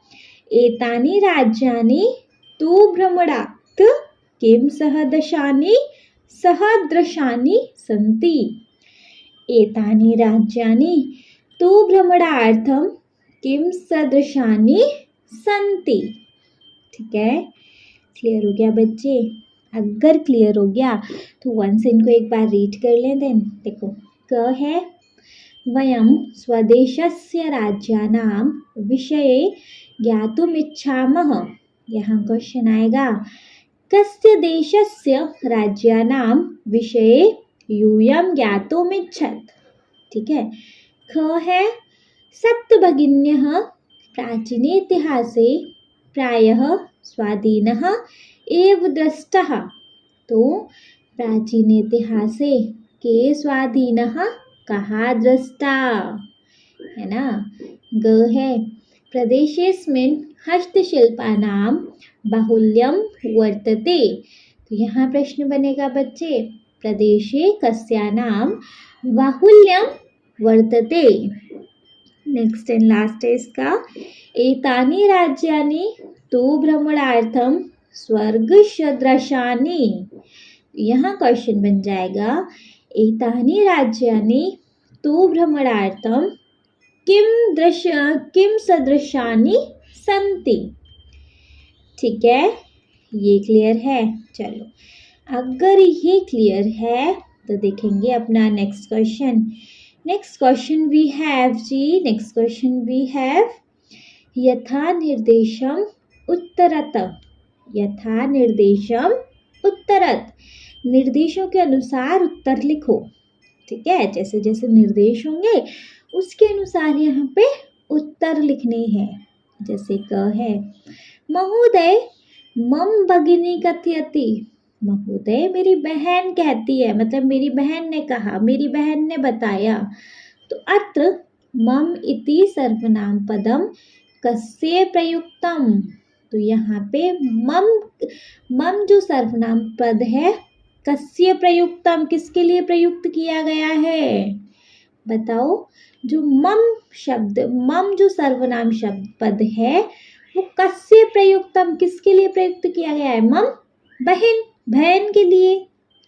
एतानि राज्यानि तु भ्रमणार्थ किं सहदृशानि सन्ति। एतानि राज्यानि तु भ्रमणार्थं किं सदृशानि सन्ति। ठीक है, क्लियर हो गया बच्चे? अगर क्लियर हो गया तो वंस इनको एक बार रीड कर लें। देन देखो, क है वयम स्वदेशस्य राज्यानां विषये ज्ञातुमिच्छामः। यहाँ क्वेश्चन आएगा कस्य देशस्य राज्यानां विषये यूयं ज्ञातुमिच्छत्। ठीक है, ख है सप्तभगिन्यः प्राचीनेतिहासे प्रायः स्वाधीनः एव दृष्टः। तो प्राचीनेतिहासे के स्वाधीनः कहा दृष्टा, है ना? ग है प्रदेशेऽस्मिन् हस्तशिल्पानां बाहुल्यं वर्तते। तो यहाँ प्रश्न बनेगा बच्चे, प्रदेशे कस्यानां बाहुल्यं वर्तते। नेक्स्ट एंड लास्ट है इसका, एतानि राज्यानि तु भ्रमणार्थं स्वर्गसदृशानि। यहाँ क्वेश्चन बन जाएगा, एतानि राज्यानि तु भ्रमणार्थं किम सदृशानि सन्ति। ठीक है, ये क्लियर है। चलो, अगर ये क्लियर है तो देखेंगे अपना next question. Next question we have जी, नेक्स्ट क्वेश्चन वी हैव, यथा निर्देशम उत्तरत। यथा निर्देशम उत्तरत, निर्देशों के अनुसार उत्तर लिखो। ठीक है, जैसे जैसे निर्देश होंगे उसके अनुसार यहाँ पे उत्तर लिखने हैं। जैसे क है, महोदय मम भगिनी कथयति। महोदय मेरी बहन कहती है, मतलब मेरी बहन ने कहा, मेरी बहन ने बताया। तो अत्र मम इति सर्वनाम पदम कस्य प्रयुक्तम। तो यहाँ पे मम जो सर्वनाम पद है, कस्य प्रयुक्तम, किसके लिए प्रयुक्त किया गया है बताओ। जो मम जो सर्वनाम शब्द पद है वो कस्य प्रयुक्तम, किसके लिए प्रयुक्त किया गया है। मम बहन के लिए,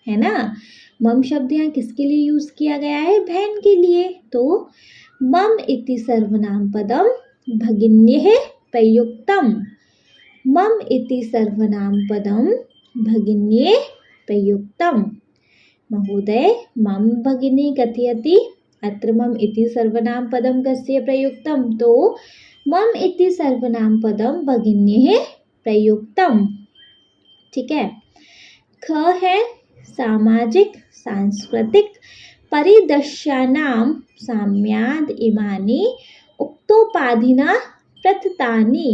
है ना। मम शब्द यहाँ किसके लिए यूज किया गया है, बहन के लिए। तो मम इति सर्वनाम पदम भगिन्यः प्रयुक्तम। मम इति सर्वनाम पदम भगिन्ये प्रयुक्तम। महोदय मम भगिनी कथयति, अत्र मम इति सर्वनाम पदम कस्य प्रयुक्तम। तो मम इति सर्वनाम पदम भगिन्यः प्रयुक्तम। ठीक है। ख है, सामाजिक सांस्कृतिक परिदृश्यानां साम्याद् इमानि उक्तोपाधिना प्रथितानि।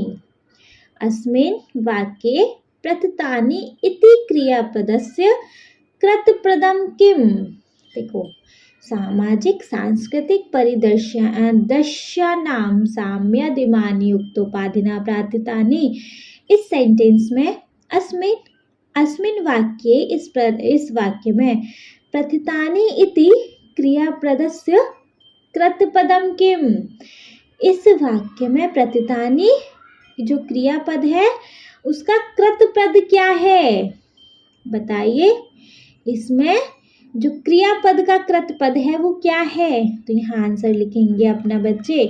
अस्मिन् वाक्ये प्रथितानि इति क्रियापदस्य कृतपदं किम्। देखो, सामाजिक सांस्कृतिक परिदृश्यानां साम्यादिमानि उक्तोपाधिना प्रथितानि। इस सेंटेंस में अस्मिन् वाक्ये, इस वाक्य में प्रथितानि इति क्रियापदस्य कृतपदं किम्। इस वाक्य में प्रथितानि जो क्रियापद है उसका कृतपद क्या है बताइए। इसमें जो क्रियापद का कृतपद है वो क्या है। तो यहाँ आंसर लिखेंगे अपना बच्चे,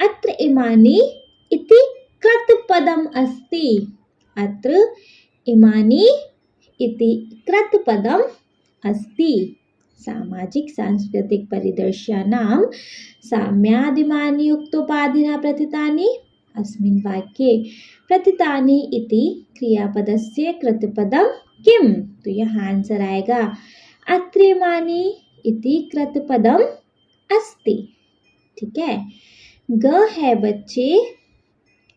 अत्र इमानि इति कृतपदम अस्ति। अत्र इमानि इति कृतपदम अस्ति। सामाजिक सांस्कृतिक परिदृश्यानां साम्यादिमानि उक्तोपाधिना प्रथितानि। अस्मिन् वाक्ये प्रथितानि इति क्रियापदस्य कृतपदं किम्। तो यहाँ आंसर आएगा, अत्र इमानि इति कृतपदम अस्ति। ठीक है। ग है बच्चे,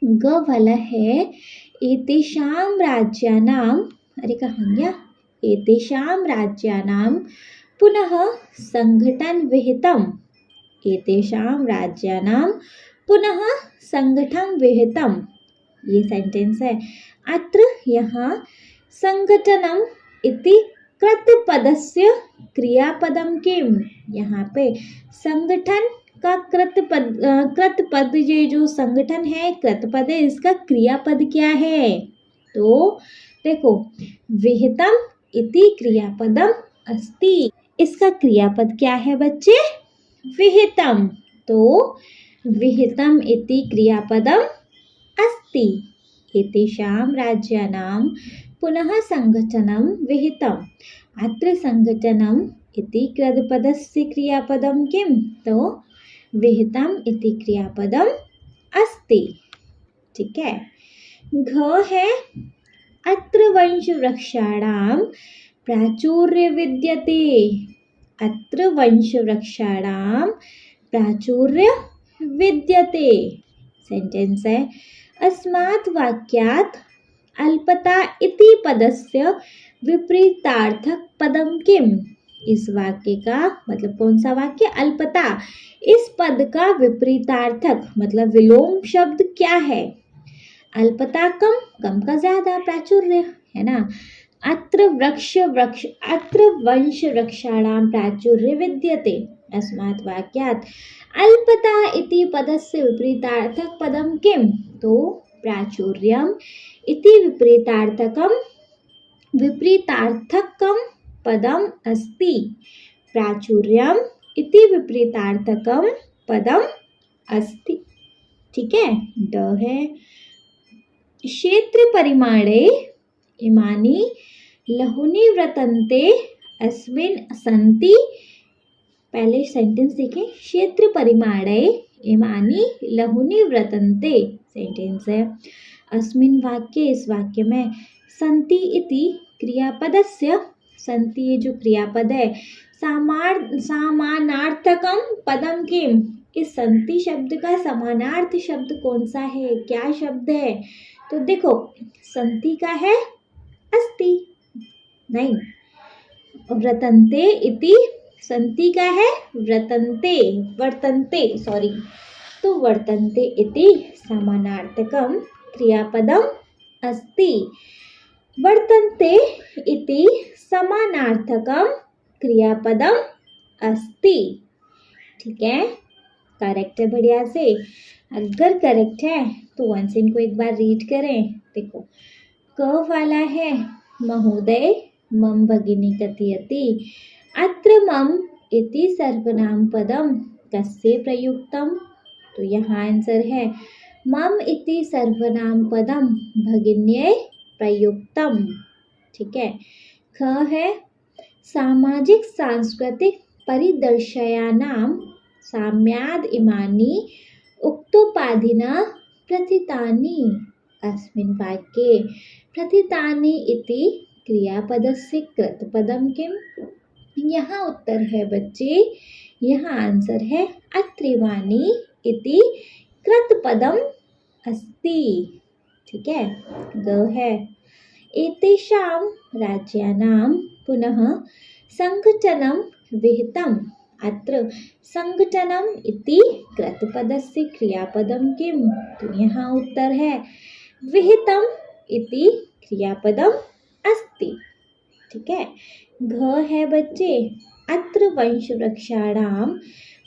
ग वाला है, एतेषां राज्यानां, अरे कहाँ गया, एतेषां राज्यानां पुनः संघटन विहितम्। एतेषां राज्यानां पुनः संगठन विहितम्। ये सेंटेंस है। अत्र यहाँ संगठनम इति कृतपदस्य क्रियापदम किम्। यहाँ पे संगठन का कृतपद, ये जो संगठन है कृतपद है, इसका क्रियापद क्या है। तो देखो, विहितम इति क्रियापदम अस्ति। इसका क्रियापद क्या है बच्चे, विहितम। तो विहितम इति क्रियापदम अस्ति। एतेषां राज्यानां पुनः संगठनं विहितम्। अत्र संगठनम् इति कृतपदस्य क्रियापदं किम्। तो विहितम् इति क्रियापदम् अस्ति। ठीक है। घ है, अत्र वंशवृक्षाणां प्राचुर्य विद्यते। अत्र वंशवृक्षाणां प्राचुर्य विद्यते। सेंटेंस है, अस्मात् वाक्यात् अल्पता इति पदस्य विपरीतार्थक पदम किम्। इस वाक्य का मतलब कौन सा वाक्य? अल्पता। इस पद का विपरीतार्थक मतलब विलोम शब्द क्या है? अल्पता कम, कम का ज्यादा, प्राचुर्य, है ना। अत्र वंश वृक्षाणां प्राचुर्य विद्यते। अस्मात् वाक्यात् अल्पता इति पदस्य विपरीतार्थक पदं किम? तो प्राचुर्यम इति विपरीतार्थकम पदम अस्ति। प्राचुर्यम इति विपरीतार्थकम पदम अस्ति। ठीक है, ड है। क्षेत्र परिमाणे इमानि लहुनि वर्तन्ते अस्मिन् सन्ति। पहले सेंटेंस देखें। क्षेत्र परिमाणे इमानि लहुनि वर्तन्ते सेंटेंस है। अस्मिन् वाक्ये इस वाक्य में सन्ति इति क्रियापदस्य, सन्ति ये जो क्रियापद है, समानार्थकम पदम किम? इस संति शब्द का समानार्थ शब्द कौन सा है? क्या शब्द है? तो देखो संति का है अस्ति, नहीं। व्रतन्ते इति संति का है वर्तन्ते सॉरी। तो वर्तन्ते इति समानार्थकम क्रियापदम अस्ति। वर्तन्ते इति समानार्थकम क्रियापदम अस्ति। ठीक है, करेक्ट है बढ़िया से। अगर करेक्ट है तो वंस इनको एक बार रीड करें। देखो क वाला है महोदय मम भगिनी कथयति। अत्र मम इति सर्वनाम पदम कस्य प्रयुक्तम? तो यहाँ आंसर है मम इति सर्वनाम पदम भगिन्यै प्रयुक्तम। ठीक है। ख है सामाजिक सांस्कृतिक परिदर्शयानां साम्याद् इमानि उक्तोपाधिना प्रथितानि। अस्मिन् वाक्ये प्रथितानि इति क्रियापदस्य कृतपदम किम? यहाँ उत्तर है बच्चे, यहाँ आंसर है अत्रिवाणी इति कृतपदम अस्ति। ठीक है। ग है एतेषां राज्यानां पुनः संघटनं विहितम्। अत्र संघटनम इति कृतपदस्य क्रियापदम किम? तो यहाँ उत्तर है विहितम इति क्रियापदम अस्ति। ठीक है। घ है बच्चे अत्र वंश वृक्षाणां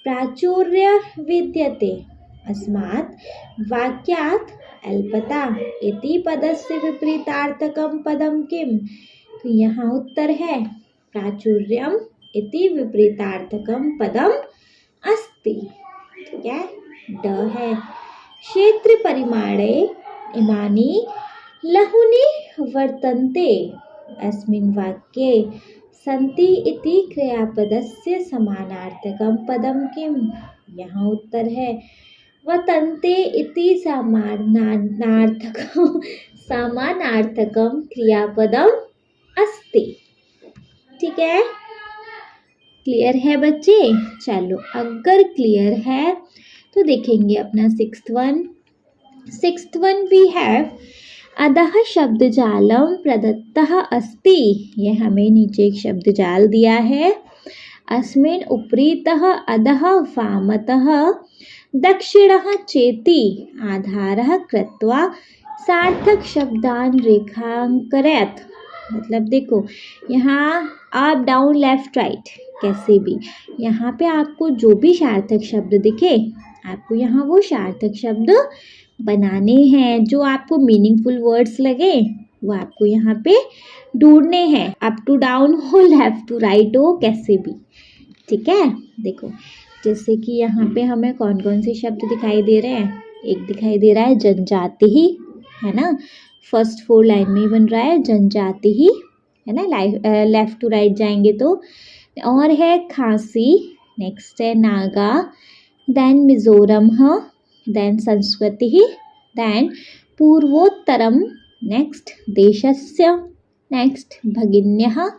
प्राचुर्य विद्यते। अस्मात् वाक्यात् अल्पता इति पदस्य विपरीतार्थकं पदम किम? तो यहाँ उत्तर है प्राचुर्यम इति विपरीतार्थकम पदम अस्ति। ठीक है। ड है क्षेत्र परिमाणे इमानि लहुनि वर्तन्ते। अस्मिन् वाक्ये सन्ति इति क्रियापदस्य समानार्थकं पदम किम? यहाँ उत्तर है वर्तन्ते इति समानार्थकं क्रियापदम अस्ति। ठीक है। क्लियर है बच्चे? चलो अगर क्लियर है तो देखेंगे अपना सिक्स्थ वन वी हैव अधः शब्द जालम प्रदत्तः अस्ति। ये हमें नीचे एक शब्द जाल दिया है। अस्मिन् उपरितः अधः वामतः दक्षिणः चेति आधारः कृत्वा सार्थक शब्दान रेखांकरेत्। मतलब देखो यहाँ अप डाउन लेफ्ट राइट कैसे भी, यहाँ पे आपको जो भी सार्थक शब्द दिखे आपको यहाँ वो सार्थक शब्द बनाने हैं। जो आपको मीनिंगफुल वर्ड्स लगे वो आपको यहाँ पे ढूंढने हैं। अप टू डाउन हो, लेफ्ट टू राइट हो, कैसे भी। ठीक है। देखो जैसे कि यहाँ पे हमें कौन कौन से शब्द दिखाई दे रहे हैं। एक दिखाई दे रहा है जनजाति ही, है ना। फर्स्ट 4 लाइन में ही बन रहा है जनजाति ही, है ना। लेफ्ट टू राइट जाएंगे तो और है खासी, नेक्स्ट है नागा, देन मिजोरम, देन संस्कृति, देन पूर्वोत्तरम, नेक्स्ट देशस्य, नेक्स्ट भगिन्यः,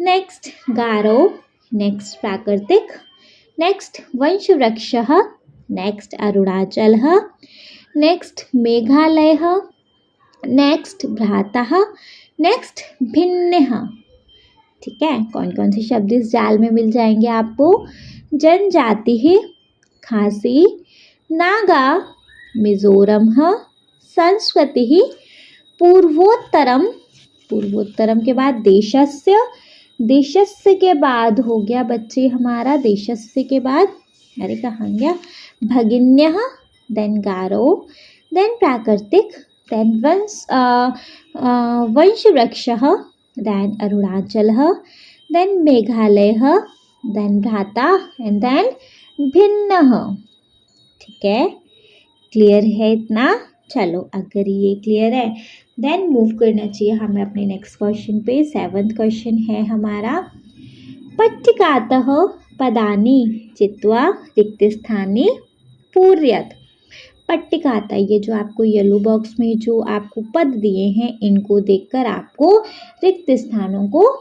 नेक्स्ट गारो, नेक्स्ट प्राकृतिक, नेक्स्ट वंशवृक्षः, नेक्स्ट अरुणाचलः, नेक्स्ट मेघालयः, नेक्स्ट भ्रातः, नेक्स्ट भिन्नः, ठीक है, कौन कौन से शब्द इस जाल में मिल जाएंगे आपको? जनजाति, खासी, नागा, मिजोरम, संस्कृति, पूर्वोत्तरम, पूर्वोत्तरम के बाद देशस्य, देशस्य के बाद हो गया बच्चे हमारा, देशस्य के बाद अरे कहाँ गया, भगिन्यः, देन गारो, देन प्राकृतिक, देन वंश वृक्षः, देन अरुणाचलः, देन मेघालयः, देन भ्राता एंड देन भिन्नः। ठीक है, क्लियर है इतना? चलो अगर ये क्लियर है देन मूव करना चाहिए हमें अपने नेक्स्ट क्वेश्चन पे। 7th क्वेश्चन है हमारा, पट्टिकातः पदानि चित्वा रिक्तस्थानि पूरयत। पट्टिकाता, ये जो आपको येलो बॉक्स में जो आपको पद दिए हैं इनको देखकर आपको रिक्त स्थानों को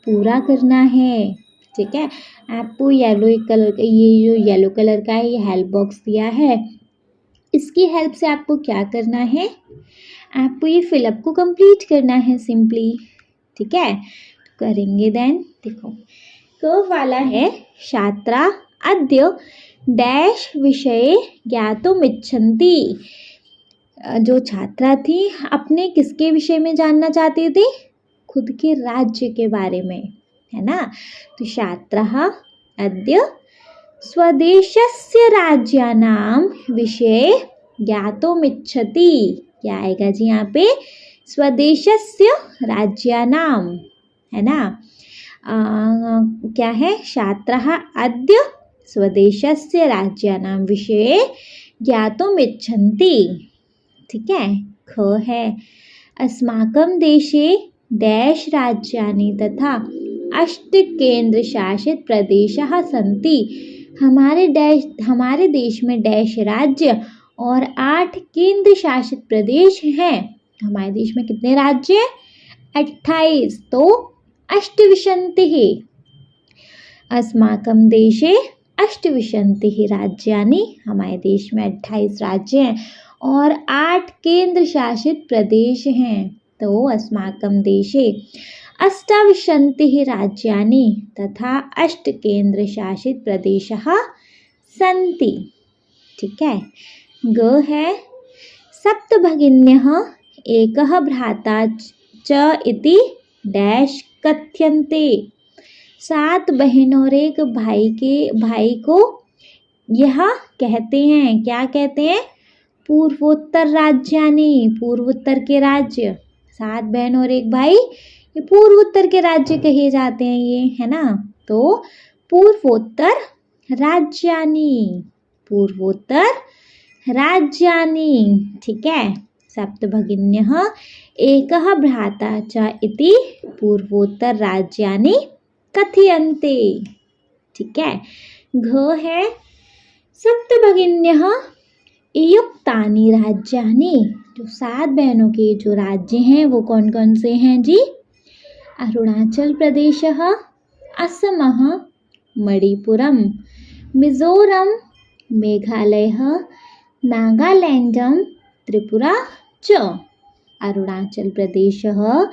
पूरा करना है। ठीक है, आपको येलो कलर का, ये जो येलो कलर का है ये हेल्प बॉक्स दिया है, इसकी हेल्प से आपको क्या करना है, आपको ये फिलअप को कंप्लीट करना है सिंपली। ठीक है, करेंगे देन। देखो क वाला है, छात्रा अद्य डैश विषय ज्ञातुमिच्छन्ति। जो छात्रा थी अपने किसके विषय में जानना चाहती थी? खुद के राज्य के बारे में, है ना। तो छात्रः अद्य स्वदेशस्य राज्यानां विषये ज्ञातुमिच्छति। क्या आएगा जी यहाँ पे? स्वदेशस्य राज्यानां, है ना। क्या है? छात्रः अद्य स्वदेशस्य राज्यानां विषये ज्ञातुमिच्छन्ति। ठीक है, ख है, अस्माकं देशे डैश राज्यानि तथा 8 केंद्र शासित प्रदेशः सन्ति। हमारे देश में डैश राज्य और 8 केंद्र शासित प्रदेश हैं। हमारे देश में कितने राज्य हैं? 28। तो अष्टविंशतिः, अस्माकं देशे अष्टविंशतिः राज्यानि, हमारे देश में 28 राज्य हैं और 8 केंद्र शासित प्रदेश हैं। तो अस्माकं देशे अष्टाविंशतिः राज्यानि तथा 8 केंद्र शासित प्रदेशः सन्ति। ठीक है, ग है, सप्तभगिन्यः एकः भ्राता च इति डैश कथ्यन्ते। 7 बहन और एक भाई को यह कहते हैं, क्या कहते हैं? पूर्वोत्तर राज्यानि, पूर्वोत्तर के राज्य। 7 बहन और एक भाई, ये पूर्वोत्तर के राज्य कहे जाते हैं ये, है ना। तो पूर्वोत्तर राज्यानि, पूर्वोत्तर राज्यानि। ठीक है, सप्तभगिन्यः एकः भ्राता च इति पूर्वोत्तर राज्यानि कथयन्ते। ठीक है, घ है, सप्तभगिन्यः युक्तानि राज्यानि। जो 7 बहनों के जो राज्य हैं वो कौन कौन से हैं जी? अरुणाचल प्रदेशः, असमः, मणिपुरम, मिजोरम, मेघालयः, नागालैंडम, त्रिपुरा च। अरुणाचल प्रदेशः,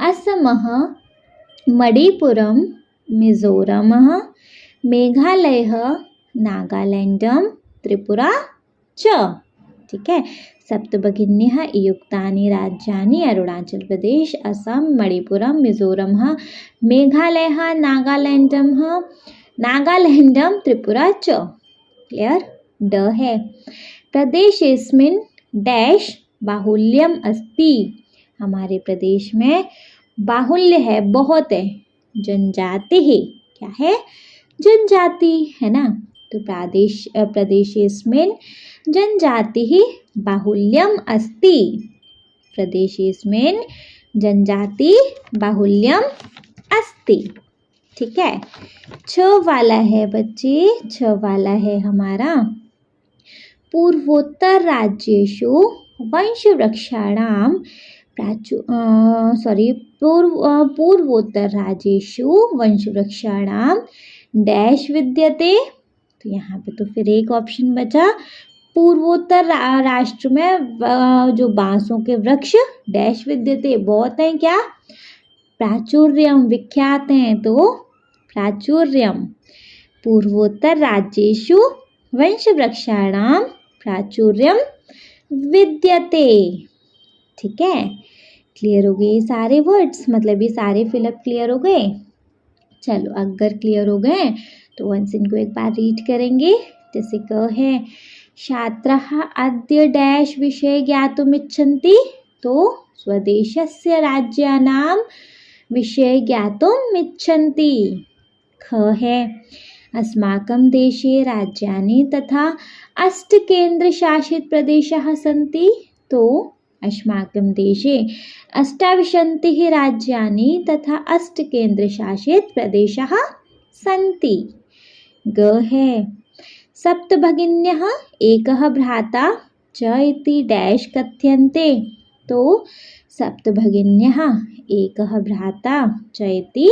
असमः, मणिपुरम, मिजोरमः, मेघालयः, नागालैंडम, त्रिपुरा च। ठीक है, सप्तभगिन्यः युक्तानि राज्यानि अरुणाचल प्रदेश, असम, मणिपुरम, मिजोरम, मेघालय, नागालैंडम, त्रिपुरा च। क्लियर? ड है, प्रदेशेस्मिन् डैश बाहुल्यम अस्ति। हमारे प्रदेश में बाहुल्य है, बहुत है। जनजाति है, क्या है? जनजाति, है ना। तो प्रदेशेस्मिन् जनजातिः बाहुल्यम अस्ति। प्रदेशेस्मिन् जनजाति बाहुल्यम अस्ति। ठीक है, छ वाला है बच्चे, छ वाला है हमारा, पूर्वोत्तर राज्येषु वंशवृक्षाणां पूर्वोत्तर राज्येषु वंशवृक्षाणां डैश विद्यते। तो यहाँ पे तो फिर एक ऑप्शन बचा, पूर्वोत्तर राष्ट्र में जो बांसों के वृक्ष डैश विद्यते, बहुत हैं, क्या? प्राचुर्यम, विख्यात हैं तो प्राचुर्यम। पूर्वोत्तर राज्येषु वंशवृक्षाणां प्राचुर्यम विद्यते। ठीक है, क्लियर हो गए ये सारे वर्ड्स, मतलब ये सारे फिलअप क्लियर हो गए। चलो अगर क्लियर हो गए तो वंस इनको एक बार रीड करेंगे। जैसे क है छात्राः अद्य डैश विषय ज्ञातुमिच्छन्ति, तो स्वदेशस्य राज्यानां विषय ज्ञातुमिच्छन्ति। ख है अस्माकं देशे राज्यानि तथा 8 केन्द्रशासित प्रदेशाः सन्ति, तो अस्माकं देशे 28 राज्यानि तथा 8 केन्द्रशासित प्रदेशाः सन्ति। ग है सप्तभगिन्यः एकः भ्राता च इति डैश कथ्यन्ते, तो सप्तभगिन्यः एकः भ्राता च इति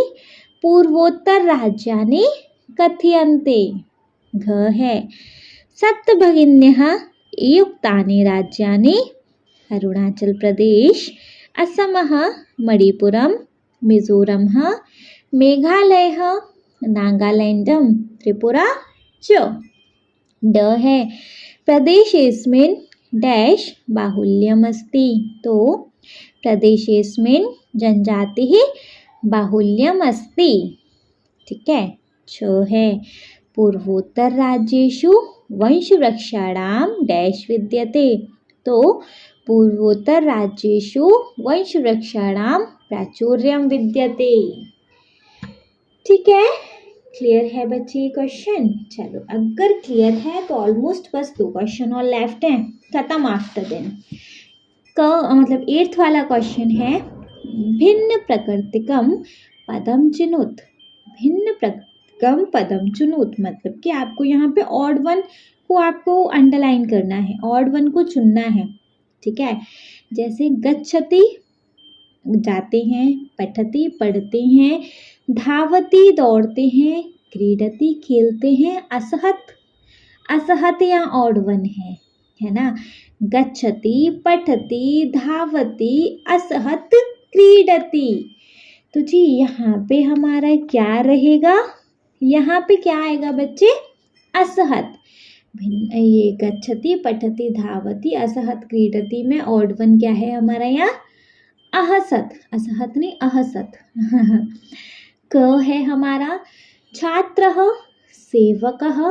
पूर्वोत्तर राज्यानि कथ्यन्ते। घ है सप्तभगिन्यः युक्तानि राज्यानि अरुणाचल प्रदेश, असमः, मणिपुरम, मिजोरमः, मेघालयः, नागालैंडम, त्रिपुरा च। ड है प्रदेशेस्मिन् डैश बाहुल्यमस्ति, तो प्रदेशेस्मिन् जनजातिः बाहुल्यमस्ति। ठीक है। छ है पूर्वोत्तर राज्येषु वंशवृक्षाणां डैश विद्यते, तो पूर्वोत्तर राज्येषु वंशवृक्षाणां प्राचुर्यम विद्यते। ठीक है, क्लियर है बच्चे ये क्वेश्चन। चलो अगर क्लियर है तो ऑलमोस्ट बस 2 क्वेश्चन और लेफ्ट हैं, खत्म आफ्टर देन। मतलब 8th वाला क्वेश्चन है भिन्न प्रकृतिकम पदम चिनुत। भिन्न प्रकृतिकम पदम चुनुत मतलब कि आपको यहाँ पे ऑड वन को आपको अंडरलाइन करना है, ऑड वन को चुनना है। ठीक है, जैसे गच्छति जाते हैं, पठति पढ़ते हैं, धावती दौड़ते हैं, क्रीडति खेलते हैं, असहत असहत या ऑड वन है ना। गच्छति, पठति, धावती, असहत, क्रीडति। तो जी यहाँ पे हमारा क्या रहेगा, यहाँ पे क्या आएगा बच्चे, असहत। ये गच्छति, पठति, धावती, असहत, क्रीडति में ऑड वन क्या है हमारा यहाँ, अहसत। असहत नहीं अहसत। क है हमारा छात्रः, सेवकः,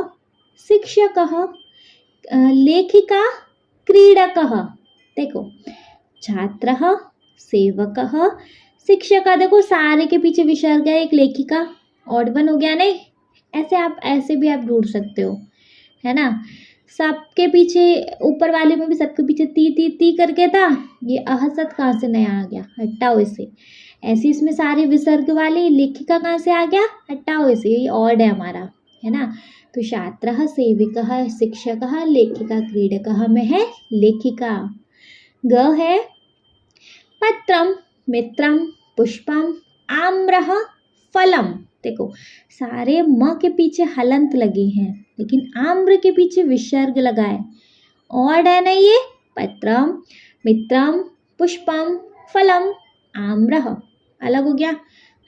शिक्षकः, लेखिका, क्रीडकः। देखो छात्रः, सेवकः, शिक्षकः, देखो सारे के पीछे विसर्ग है, एक लेखिका, ऑड वन हो गया नहीं। ऐसे आप ऐसे भी आप ढूंढ सकते हो, है ना। सबके पीछे ऊपर वाले में भी सबके पीछे ती ती ती करके था, ये अहसत कहाँ से नया आ गया, हटाओ इसे। ऐसे इसमें सारे विसर्ग वाले, लेखिका कहाँ से आ गया, हटाओ इसे, ये ऑड है हमारा, है ना। तो छात्रः, सेविकः, शिक्षकः, लेखिका, क्रीडकः में है लेखिका। ग है पत्रम, मित्रम, पुष्पम, आम्रः, फलम। देखो सारे म के पीछे हलंत लगे हैं, लेकिन आम्र के पीछे विसर्ग लगा है, ऑड है ना ये। पत्रम, मित्रम, पुष्पम, फलम, आम्रः अलग हो गया,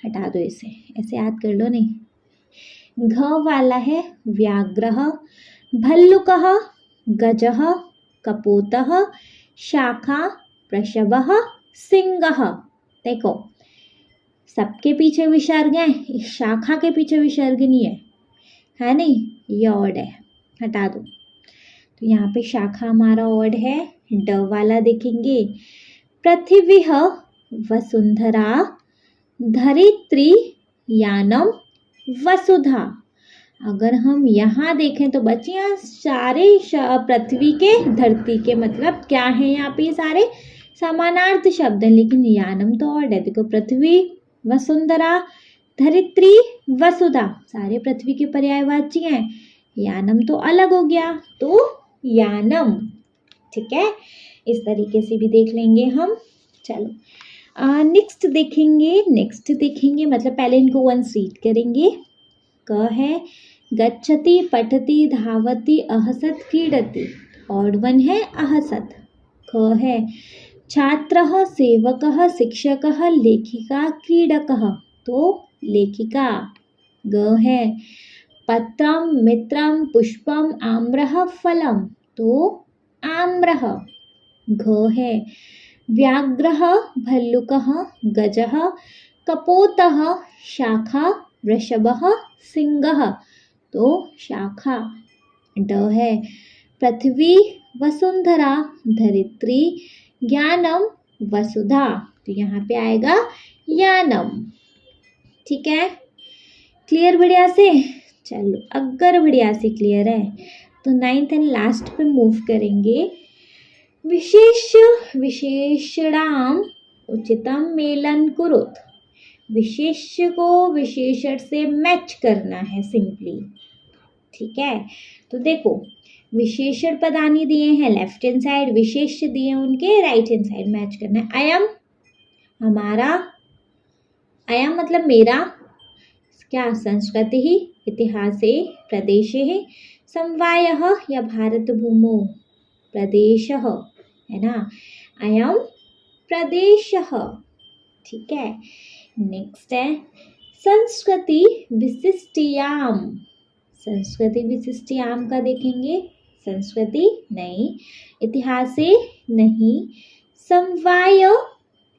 हटा दो इसे, ऐसे याद कर लो नहीं। घ वाला है व्याघ्रः, भल्लुकः, गजः, कपोतः, शाखा, वृषभः, सिंहः। देखो सबके पीछे विसर्ग है, शाखा के पीछे विसर्ग नहीं है नहीं, ये ऑड है, हटा दो। तो यहाँ पे शाखा हमारा ऑड है। ड वाला देखेंगे पृथ्वी, वसुंधरा, धरित्री, यानम, वसुधा। अगर हम यहाँ देखें तो बच्चे यहाँ सारे पृथ्वी के, धरती के मतलब क्या है, यहाँ पे ये सारे समानार्थ शब्द हैं, लेकिन यानम तो ऑड है। देखो पृथ्वी, वसुंधरा, धरित्री, वसुधा सारे पृथ्वी के पर्यायवाची हैं, यानम तो अलग हो गया, तो यानम। ठीक है, इस तरीके से भी देख लेंगे हम। चलो नेक्स्ट देखेंगे मतलब पहले इनको वंस रीड करेंगे। क है गच्छति, पठति, धावति, अहसत, क्रीडति, ऑड वन है अहसत। ख है छात्रः सेवकः शिक्षकः लेखिका क्रीडकः, तो लेखिका ग है। पत्रम मित्रम पुष्पम आम्रः फलम, तो आम्रः घ है। व्याघ्रः भल्लुकः गजः कपोतः शाखा वृषभः सिंहः, तो शाखा ड है। पृथ्वी वसुंधरा धरित्री ज्ञानम वसुधा, तो यहाँ पे आएगा यानम। ठीक है, क्लियर बढ़िया से? चलो अगर बढ़िया से क्लियर है तो 9th एंड लास्ट पे मूव करेंगे। विशेष विशेषणाम उचितम मेलन कुरुत, विशेष्य को विशेषण से मैच करना है सिंपली। ठीक है, तो देखो विशेषण पदानी दिए हैं लेफ्ट हैंड साइड, विशेष्य दिए हैं उनके राइट हैंड साइड, मैच करना है। अयम हमारा, अयम मतलब मेरा, क्या संस्कृति ही, इतिहासे प्रदेशे, समवायः या भारत भूमौ प्रदेशः, है ना, अयम प्रदेशः। ठीक है, नेक्स्ट है संस्कृति विशिष्टियाम, संस्कृति विशिष्टियाम का देखेंगे, संस्कृति नहीं, इतिहासे नहीं, समवाय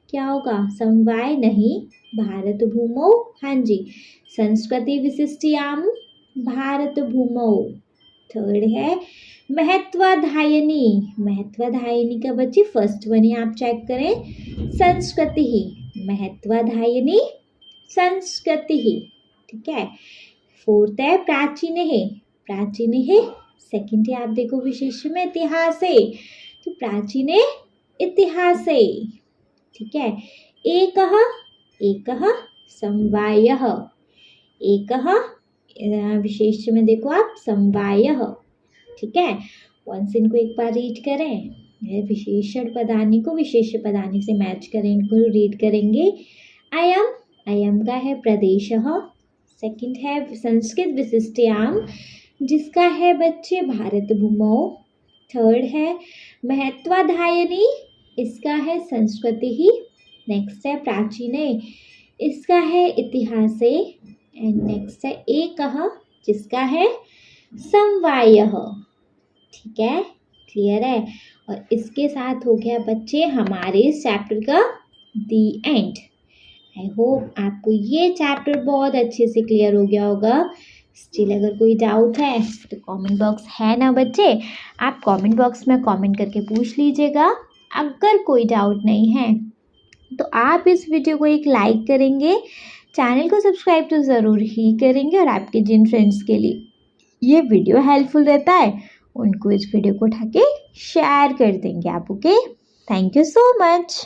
क्या होगा, समवाय नहीं, भारत भूमौ, हाँ जी, संस्कृति विशिष्टियाम भारत भूमौ। थर्ड है महत्वाधायनी, महत्वाधायनी का बच्चे फर्स्ट वन ही आप चेक करें, संस्कृति ही, महत्वाधायनी संस्कृति ही। ठीक है, फोर्थ है प्राचीन है, प्राचीन है सेकंड है, आप देखो विशेष में इतिहास है, तो प्राचीन इतिहास है। ठीक है, एकः एकः समवायः, एकः विशेष में देखो आप समवायः। ठीक है, वंस इनको एक बार रीड करें, विशेषण पदानी को विशेष पदानी से मैच करें, इनको रीड करेंगे। अयम, अयम का है प्रदेशः, सेकंड है संस्कृत विशिष्टयाम जिसका है बच्चे भारत भूमौ, थर्ड है महत्वाधायनी इसका है संस्कृति ही, नेक्स्ट है प्राचीने इसका है इतिहासे, एंड नेक्स्ट है एकः जिसका है समवायः। ठीक है, क्लियर है? और इसके साथ हो गया बच्चे हमारे इस चैप्टर का दी एंड। आई होप आपको ये चैप्टर बहुत अच्छे से क्लियर हो गया होगा। स्टिल अगर कोई डाउट है तो कमेंट बॉक्स है ना बच्चे, आप कमेंट बॉक्स में कमेंट करके पूछ लीजिएगा। अगर कोई डाउट नहीं है तो आप इस वीडियो को एक लाइक करेंगे, चैनल को सब्सक्राइब तो ज़रूर ही करेंगे, और आपके जिन फ्रेंड्स के लिए ये वीडियो हेल्पफुल रहता है उनको इस वीडियो को उठा के शेयर कर देंगे आप। Okay, thank you so much.